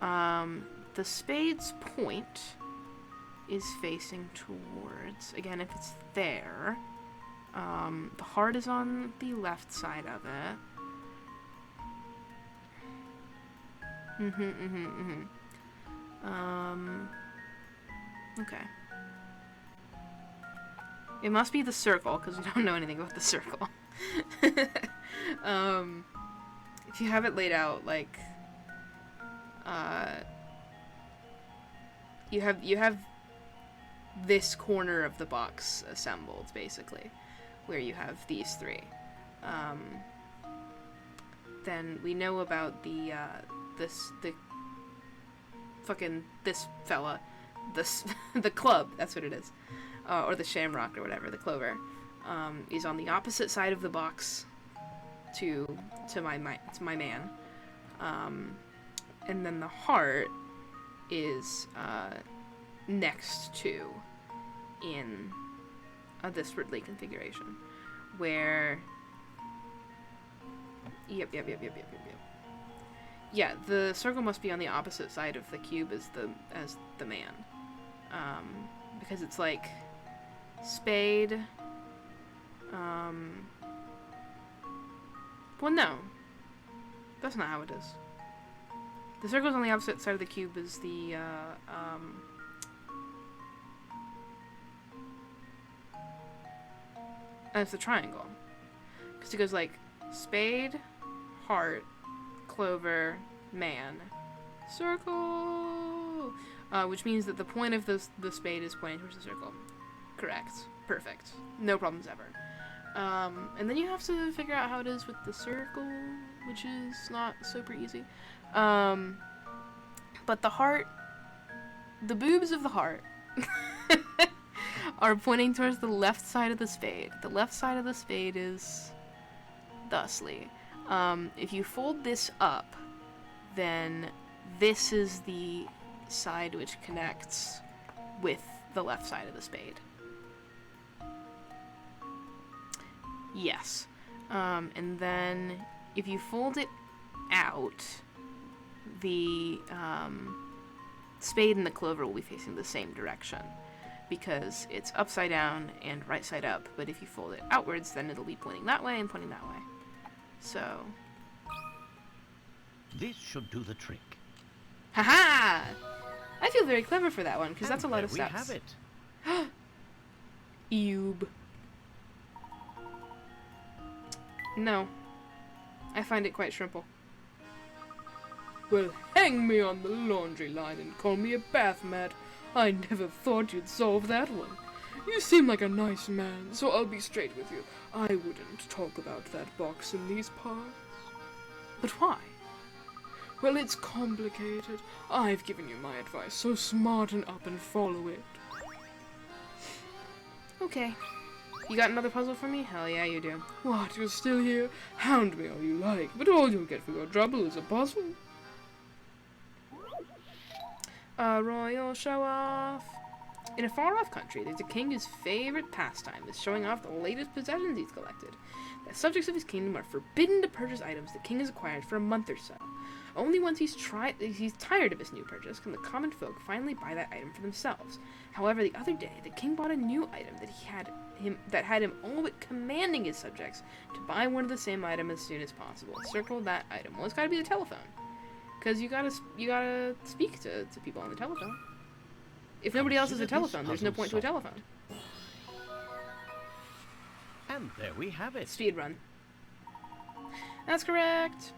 The spade's point is facing towards, again, if it's there, the heart is on the left side of it. Okay. It must be the circle, because we don't know anything about the circle. If you have it laid out, like, you have this corner of the box assembled, basically, where you have these three. Then we know about the fella, the club, that's what it is, or the shamrock or whatever, the clover, is on the opposite side of the box to my man, and then the heart is next to in this Ridley configuration, where yep. Yeah, the circle must be on the opposite side of the cube as the man, because it's like spade. Well, no, that's not how it is. The circle's on the opposite side of the cube as the as the triangle, because it goes like spade, heart, clover, man, circle, which means that the point of the spade is pointing towards the circle. Correct. Perfect. No problems ever. And then you have to figure out how it is with the circle, which is not super easy. But the heart, the boobs of the heart are pointing towards the left side of the spade. The left side of the spade is thusly. If you fold this up, then this is the side which connects with the left side of the spade. Yes. And then if you fold it out, the spade and the clover will be facing the same direction, because it's upside down and right side up, but if you fold it outwards, then it'll be pointing that way and pointing that way. So... This should do the trick. Haha! I feel very clever for that one, because that's a lot of we steps. have it. Eub. No. I find it quite shrimple. Well, hang me on the laundry line and call me a bath mat. I never thought you'd solve that one. You seem like a nice man, so I'll be straight with you. I wouldn't talk about that box in these parts. But why? Well, it's complicated. I've given you my advice, so smarten up and follow it. Okay. You got another puzzle for me? Hell yeah, you do. What, you're still here? Hound me all you like, but all you'll get for your trouble is a puzzle. A royal show-off. In a far-off country, there's a king whose favorite pastime is showing off the latest possessions he's collected. The subjects of his kingdom are forbidden to purchase items the king has acquired for a month or so. Only once he's tired of his new purchase can the common folk finally buy that item for themselves. However, the other day, the king bought a new item that had him all but commanding his subjects to buy one of the same item as soon as possible. Circle that item. Well, it's gotta be the telephone. Because you gotta speak to people on the telephone. If nobody else has a telephone, there's no point to a telephone. And there we have it. Speed run. That's correct.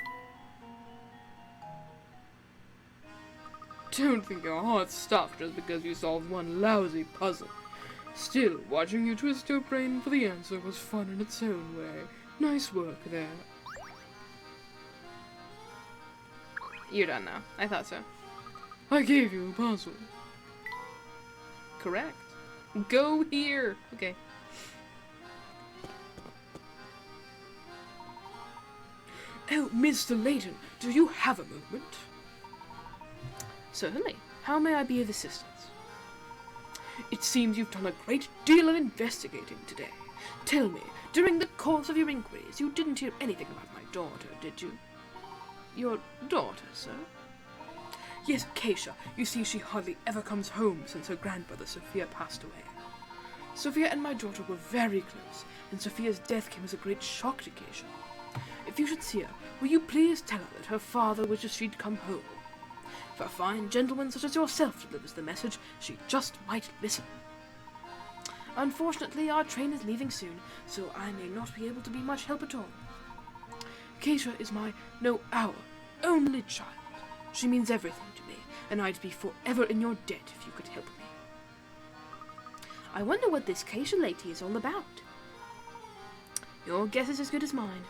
Don't think your heart stopped just because you solved one lousy puzzle. Still, watching you twist your brain for the answer was fun in its own way. Nice work there. You're done now. I thought so. I gave you a puzzle. Correct. Go here. Okay. Oh, Mr. Layton, do you have a moment? Certainly. How may I be of assistance? It seems you've done a great deal of investigating today. Tell me, during the course of your inquiries, you didn't hear anything about my daughter, did you? Your daughter, sir? Yes, Keisha. You see, she hardly ever comes home since her grandmother, Sophia, passed away. Sophia and my daughter were very close, and Sophia's death came as a great shock to Keisha. If you should see her, will you please tell her that her father wishes she'd come home? For a fine gentleman such as yourself delivers the message, she just might listen. Unfortunately, our train is leaving soon, so I may not be able to be much help at all. Keisha is our only child. She means everything to me, and I'd be forever in your debt if you could help me. I wonder what this Keisha lady is all about. Your guess is as good as mine,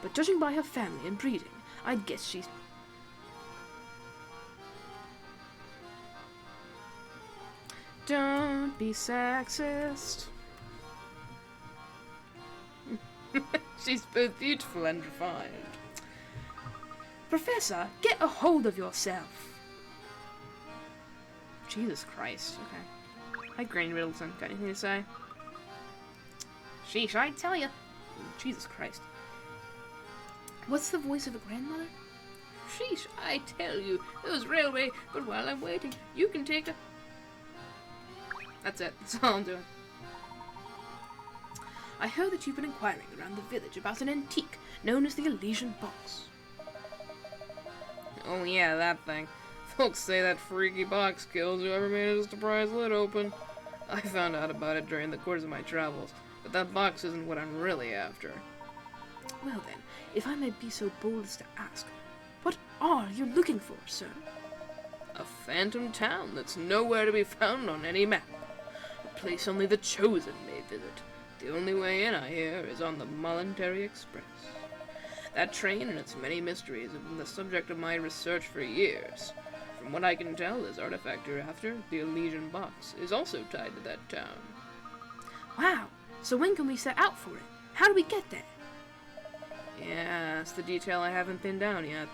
but judging by her family and breeding, I'd guess she's... Don't be sexist. She's both beautiful and refined. Professor, get a hold of yourself. Jesus Christ. Okay. Hi, Granny Riddleton. Got anything to say? Sheesh, I tell ya. Jesus Christ. What's the voice of a grandmother? Sheesh, I tell you. Those railway, but while I'm waiting, you can take a... That's it. That's all I'm doing. I heard that you've been inquiring around the village about an antique known as the Elysian Box. Oh yeah, that thing. Folks say that freaky box kills whoever made a surprise lid open. I found out about it during the course of my travels, but that box isn't what I'm really after. Well then, if I may be so bold as to ask, what are you looking for, sir? A phantom town that's nowhere to be found on any map. A place only the chosen may visit. The only way in, I hear, is on the Voluntary Express. That train and its many mysteries have been the subject of my research for years. From what I can tell, this artifact you're after, the Elysian Box, is also tied to that town. Wow, so when can we set out for it? How do we get there? Yeah, that's the detail I haven't pinned down yet.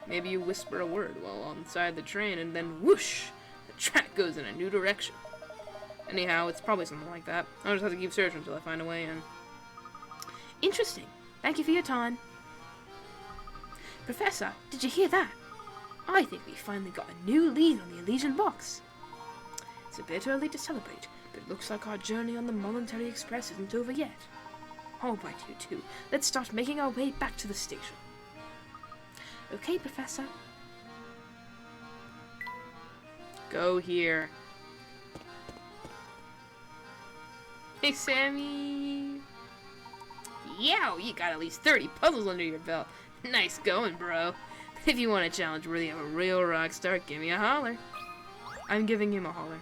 Maybe you whisper a word while on inside the train, and then whoosh! The track goes in a new direction. Anyhow, it's probably something like that. I'll just have to keep searching until I find a way in. Interesting. Thank you for your time. Professor, did you hear that? I think we finally got a new lead on the Elysian Box. It's a bit early to celebrate, but it looks like our journey on the Voluntary Express isn't over yet. All right, you two. Let's start making our way back to the station. Okay, Professor. Go here. Hey, Sammy. Yow, you got at least 30 puzzles under your belt. Nice going, bro. If you want a challenge worthy of a real rock star, give me a holler. I'm giving him a holler.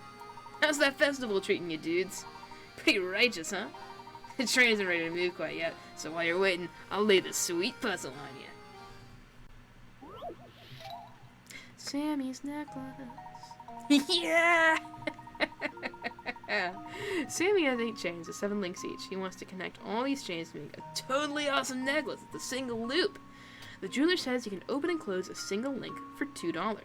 How's that festival treating you, dudes? Pretty righteous, huh? The train isn't ready to move quite yet, so while you're waiting, I'll lay the sweet puzzle on you. Sammy's necklace. Yeah! Sammy has 8 chains with 7 links each. He wants to connect all these chains to make a totally awesome necklace with a single loop. The jeweler says you can open and close a single link for $2.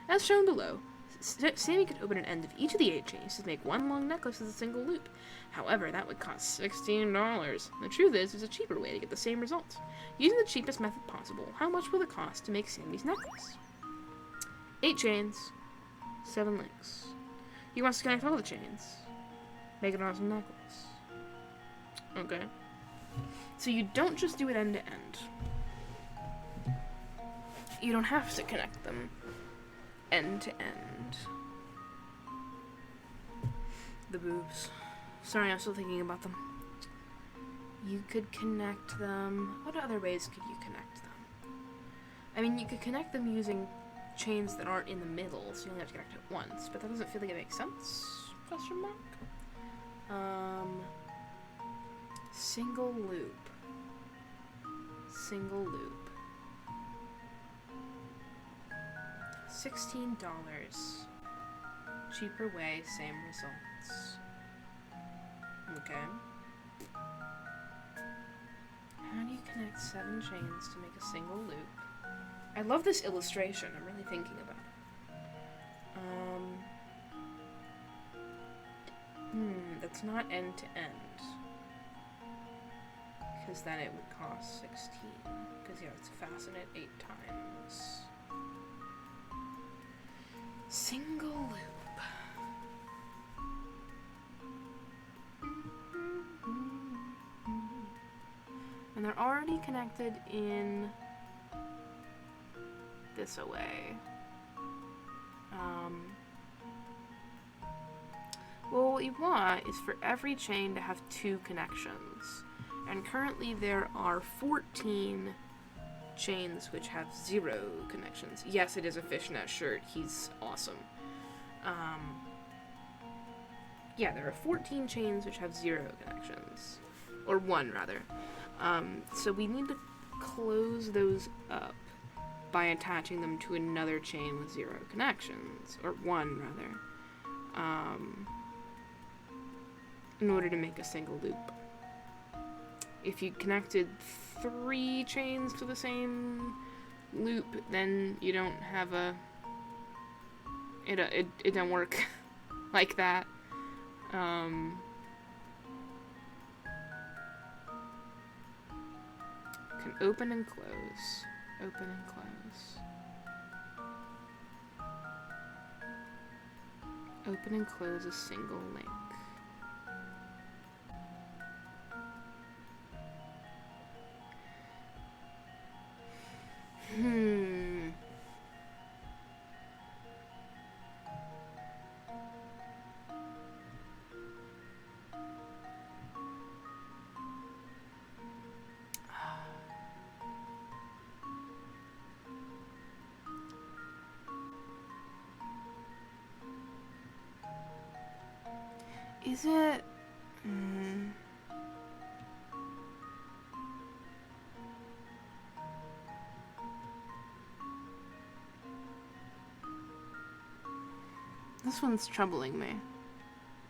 As shown below, Sammy could open an end of each of the 8 chains to make one long necklace with a single loop. However, that would cost $16. The truth is, there's a cheaper way to get the same results. Using the cheapest method possible, how much will it cost to make Sammy's necklace? 8 chains, 7 links. He wants to connect all the chains. Make an awesome necklace. Okay. So you don't just do it end to end. You don't have to connect them end to end. the boobs. Sorry, I'm still thinking about them. You could connect them. What other ways could you connect them? I mean, you could connect them using chains that aren't in the middle, so you only have to connect it once, but that doesn't feel like it makes sense? Question mark? Single loop. Single loop. $16. Cheaper way, same results. Okay. How do you connect 7 chains to make a single loop? I love this illustration. I'm really thinking about it. That's not end to end. Because then it would cost 16. Because you have to fasten it 8 times. Single loop. And they're already connected in this away. Well, what you want is for every chain to have 2 connections. And currently there are 14 chains which have 0 connections. Yes, it is a fishnet shirt. He's awesome. Yeah, there are 14 chains which have 0 connections. Or 1, rather. So we need to close those up by attaching them to another chain with 0 connections. Or 1, rather. In order to make a single loop. If you connected 3 chains to the same loop, then you don't have a... It don't work like that. Can open and close. Open and close. Open and close a single link. Is it... This one's troubling me.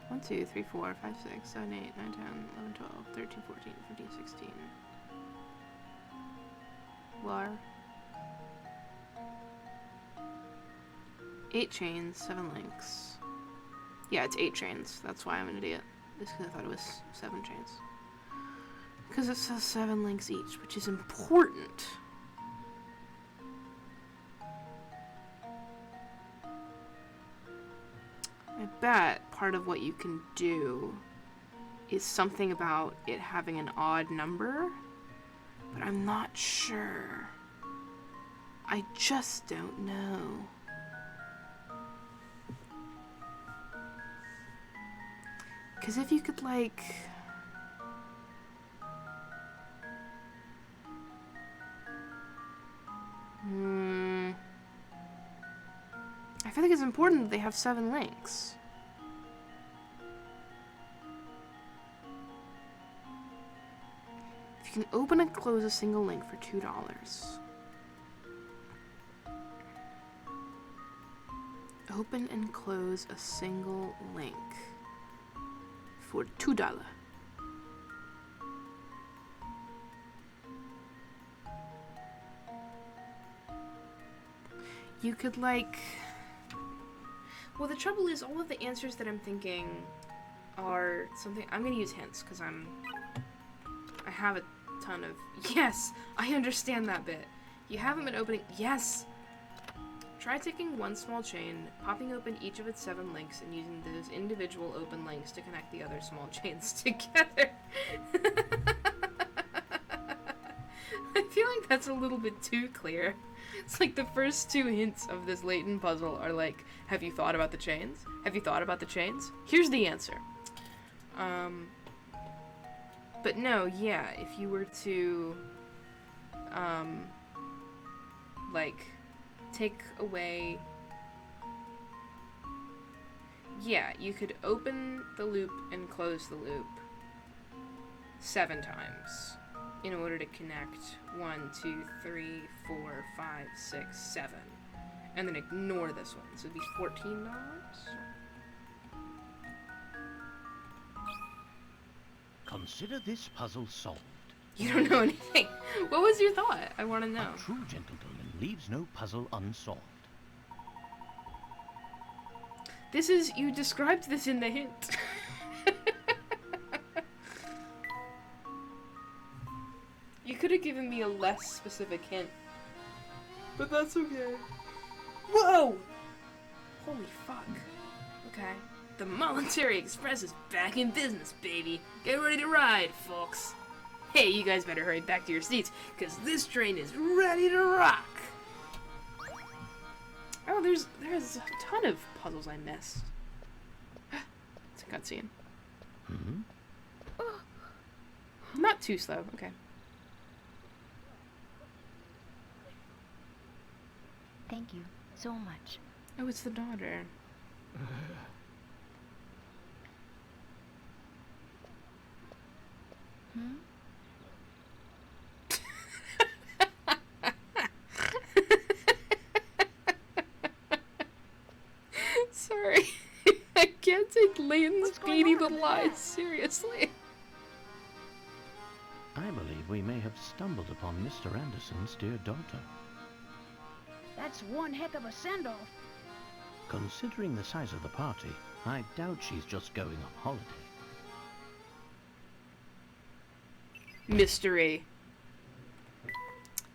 1, 2, 3, 4, 5, 6, 7, 8, 9, 10, 11, 12, 13, 14, 15, 16. Lar. 8 chains, 7 links. Yeah, it's 8 chains. That's why I'm an idiot. Just because I thought it was 7 chains. Because it says 7 links each, which is important. I bet part of what you can do is something about it having an odd number, but I'm not sure. I just don't know. Because if you could, like... I feel like it's important that they have 7 links. If you can open and close a single link for $2. Open and close a single link for $2. You could, like... Well, the trouble is, all of the answers that I'm thinking are something... I'm gonna use hints, because I have a ton of... Yes! I understand that bit. You haven't been opening... Yes! Try taking one small chain, popping open each of its 7 links, and using those individual open links to connect the other small chains together. I feel like that's a little bit too clear. It's like the first 2 hints of this Layton puzzle are like, have you thought about the chains? Have you thought about the chains? Here's the answer. But no, yeah, if you were to, like, take away... Yeah, you could open the loop and close the loop 7 times in order to connect 1, 2, 3, 4, 5, 6, 7. And then ignore this one. So it'd be $14. Consider this puzzle solved. You don't know anything. What was your thought? I want to know. A true gentleman leaves no puzzle unsolved. This is... You described this in the hint. You could have given me a less specific hint. But that's okay. Whoa! Holy fuck. Okay. The Voluntary Express is back in business, baby. Get ready to ride, folks. Hey, you guys better hurry back to your seats, because this train is ready to rock. Oh, there's a ton of puzzles I missed. It's a cutscene. Hmm? Not too slow, okay. Thank you so much. Oh, it's the daughter. Hmm? Sorry. I can't take Layton's What's going beady on little over eyes there? seriously. I believe we may have stumbled upon Mr. Anderson's dear daughter. That's one heck of a send-off. Considering the size of the party, I doubt she's just going on holiday. Mystery.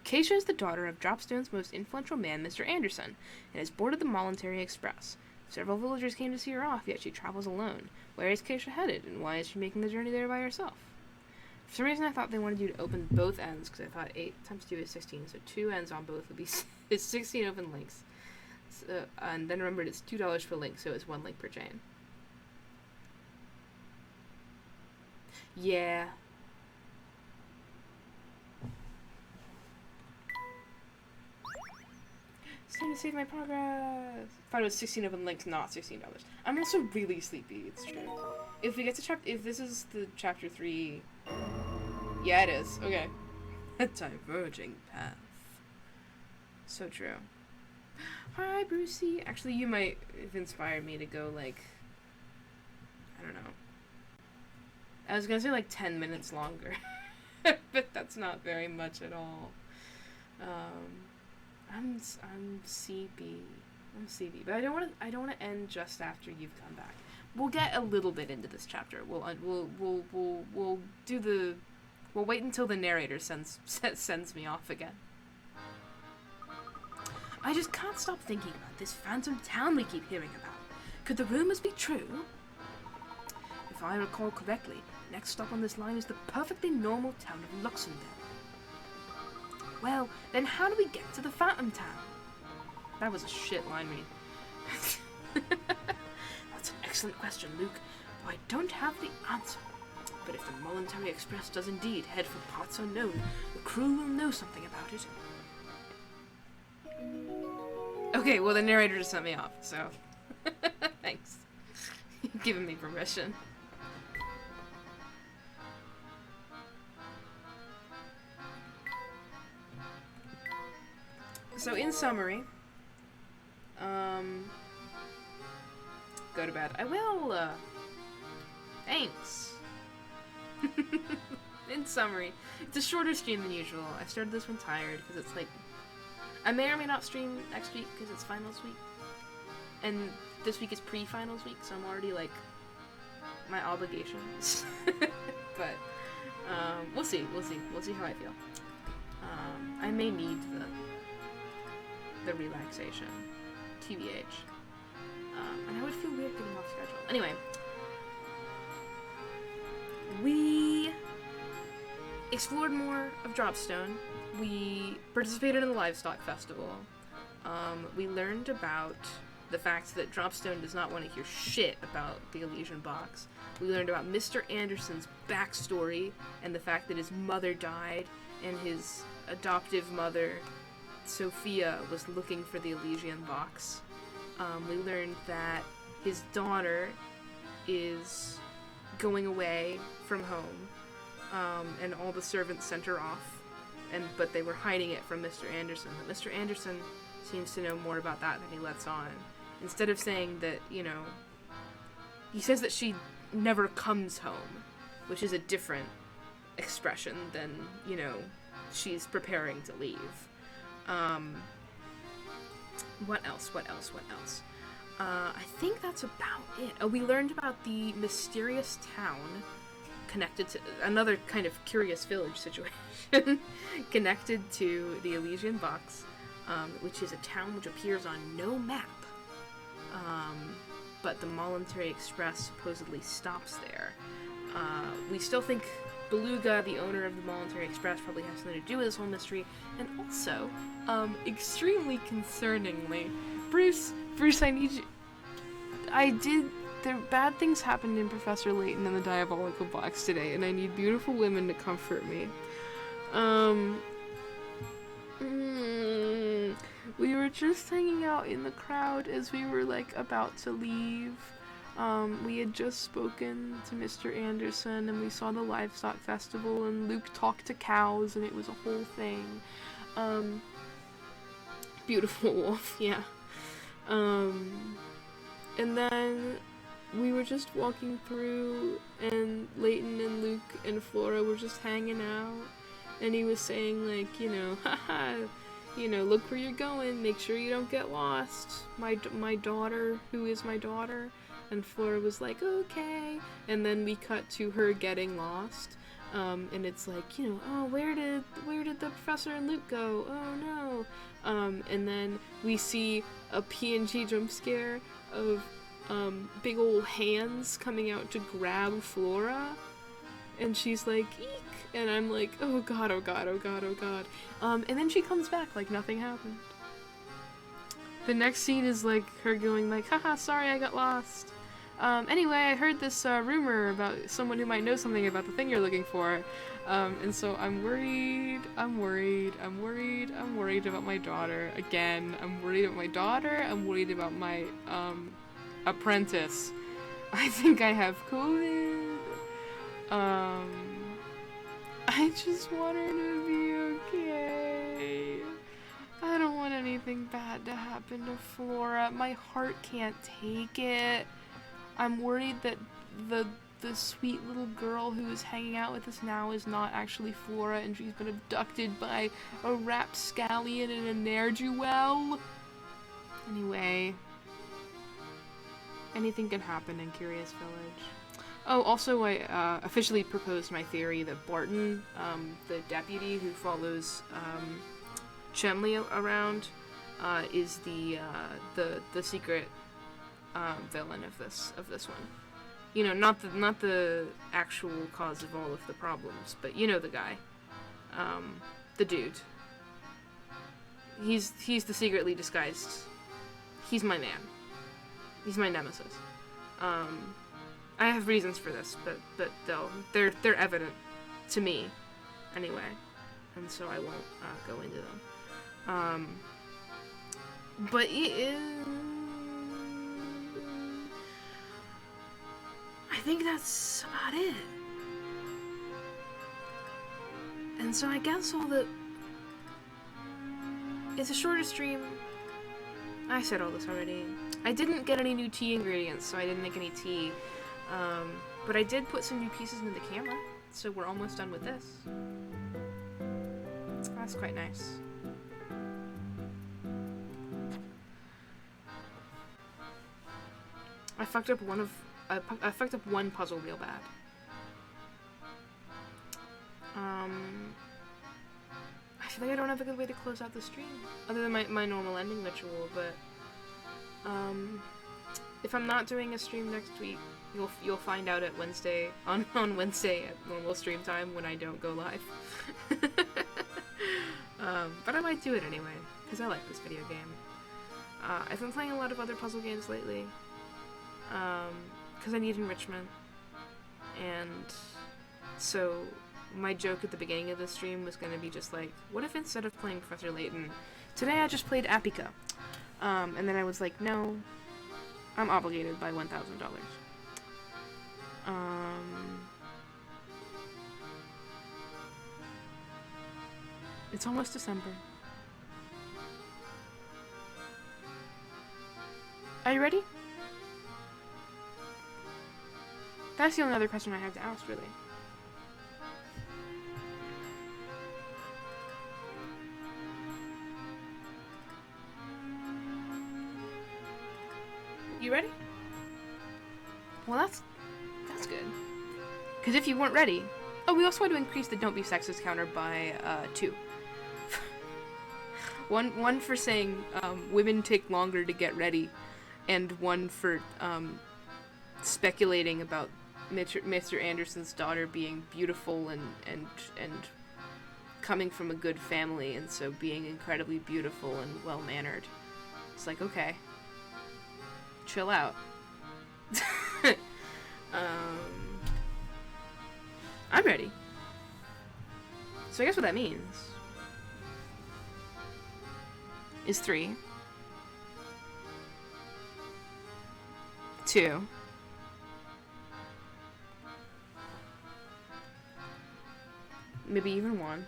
Keisha is the daughter of Dropstone's most influential man, Mr. Anderson, and has boarded the Voluntary Express. Several villagers came to see her off, yet she travels alone. Where is Keisha headed, and why is she making the journey there by herself? For some reason, I thought they wanted you to open both ends, because I thought 8 times 2 is 16, so 2 ends on both would be is 16 open links. So, and then remembered it's $2 per link, so it's 1 link per chain. Yeah. It's time to save my progress. Thought it was 16 open links, not $16. I'm also really sleepy. It's true. If we get to if this is the chapter 3, yeah, it is. Okay, a diverging path. So true. Hi, Brucey. Actually, you might have inspired me to go like, I don't know. I was gonna say like 10 minutes longer, but that's not very much at all. I'm sleepy. I'm sleepy, but I don't want to end just after you've come back. We'll get a little bit into this chapter. We'll wait until the narrator sends me off again. I just can't stop thinking about this phantom town we keep hearing about. Could the rumors be true? If I recall correctly, next stop on this line is the perfectly normal town of Luxembourg. Well, then how do we get to the Phantom Town? That was a shit line read. That's an excellent question, Luke, though I don't have the answer. But if the Voluntary Express does indeed head for parts unknown, the crew will know something about it. Okay, well the narrator just sent me off, so thanks. You've given me permission. So in summary, go to bed. I will, thanks. In summary, it's a shorter stream than usual. I started this one tired, because it's like, I may or may not stream next week, because it's finals week. And this week is pre-finals week, so I'm already, like, my obligations. But, we'll see how I feel. I may need the relaxation, TBH. And I would feel weird getting off schedule. Anyway, we explored more of Dropstone. We participated in the Livestock Festival. We learned about the fact that Dropstone does not want to hear shit about the Elysian box. We learned about Mr. Anderson's backstory and the fact that his mother died and his adoptive mother, Sophia, was looking for the Elysian box. We learned that his daughter is going away from home, and all the servants sent her off, but they were hiding it from Mr. Anderson. But Mr. Anderson seems to know more about that than he lets on. Instead of saying that, he says that she never comes home, which is a different expression than, she's preparing to leave. What else? I think that's about it. Oh, we learned about the mysterious town connected to another kind of curious village situation connected to the Elysian box, which is a town which appears on no map. But the Voluntary Express supposedly stops there. We still think Beluga, the owner of the Voluntary Express, probably has something to do with this whole mystery. And also, extremely concerningly, Bruce, I need you... bad things happened in Professor Layton and the Diabolical Box today, and I need beautiful women to comfort me. We were just hanging out in the crowd as we were, about to leave. We had just spoken to Mr. Anderson, and we saw the Livestock Festival, and Luke talked to cows, and it was a whole thing. Beautiful wolf, yeah. And then we were just walking through, and Layton and Luke and Flora were just hanging out, and he was saying, haha, look where you're going, make sure you don't get lost, my daughter, who is my daughter, and Flora was like, okay, and then we cut to her getting lost, and it's oh, where did the professor and Luke go, oh no, and then we see a PNG jump scare of big old hands coming out to grab Flora, and she's like, eek, and I'm like, oh god, oh god, oh god, oh god, and then she comes back like nothing happened. The next scene is her going haha, sorry I got lost. Anyway, I heard this rumor about someone who might know something about the thing you're looking for, and so I'm worried about my daughter. Again, I'm worried about my daughter, I'm worried about my, apprentice. I think I have COVID. I just want her to be okay. I don't want anything bad to happen to Flora. My heart can't take it. I'm worried that the sweet little girl who is hanging out with us now is not actually Flora, and she's been abducted by a rapscallion and a ne'er-do-well. Anyway, anything can happen in Curious Village. Oh, also, I officially proposed my theory that Barton, the deputy who follows Chumley around, is the secret villain of this one. Not the actual cause of all of the problems, but the guy, the dude. He's the secretly disguised. He's my man. He's my nemesis. I have reasons for this, but they're evident to me, anyway, and so I won't go into them. But I think that's about it. And so I guess it's a shorter stream. I said all this already. I didn't get any new tea ingredients, so I didn't make any tea. But I did put some new pieces into the camera, so we're almost done with this. That's quite nice. I fucked up one puzzle real bad. I feel like I don't have a good way to close out the stream, other than my normal ending ritual, but if I'm not doing a stream next week, you'll find out at Wednesday, on Wednesday at normal stream time when I don't go live. But I might do it anyway, because I like this video game. I've been playing a lot of other puzzle games lately, because I need enrichment, and so my joke at the beginning of the stream was going to be just like, what if instead of playing Professor Layton, today I just played Apica? And then I was like, no, I'm obligated by $1,000. It's almost December. Are you ready? That's the only other question I have to ask, really. You ready? Well, that's good. Because if you weren't ready... Oh, we also had to increase the don't be sexist counter by 2. One for saying women take longer to get ready, and one for speculating about Mr. Anderson's daughter being beautiful and coming from a good family, and so being incredibly beautiful and well-mannered. It's like, okay. Chill out. I'm ready. So I guess what that means is 3, 2, maybe even 1.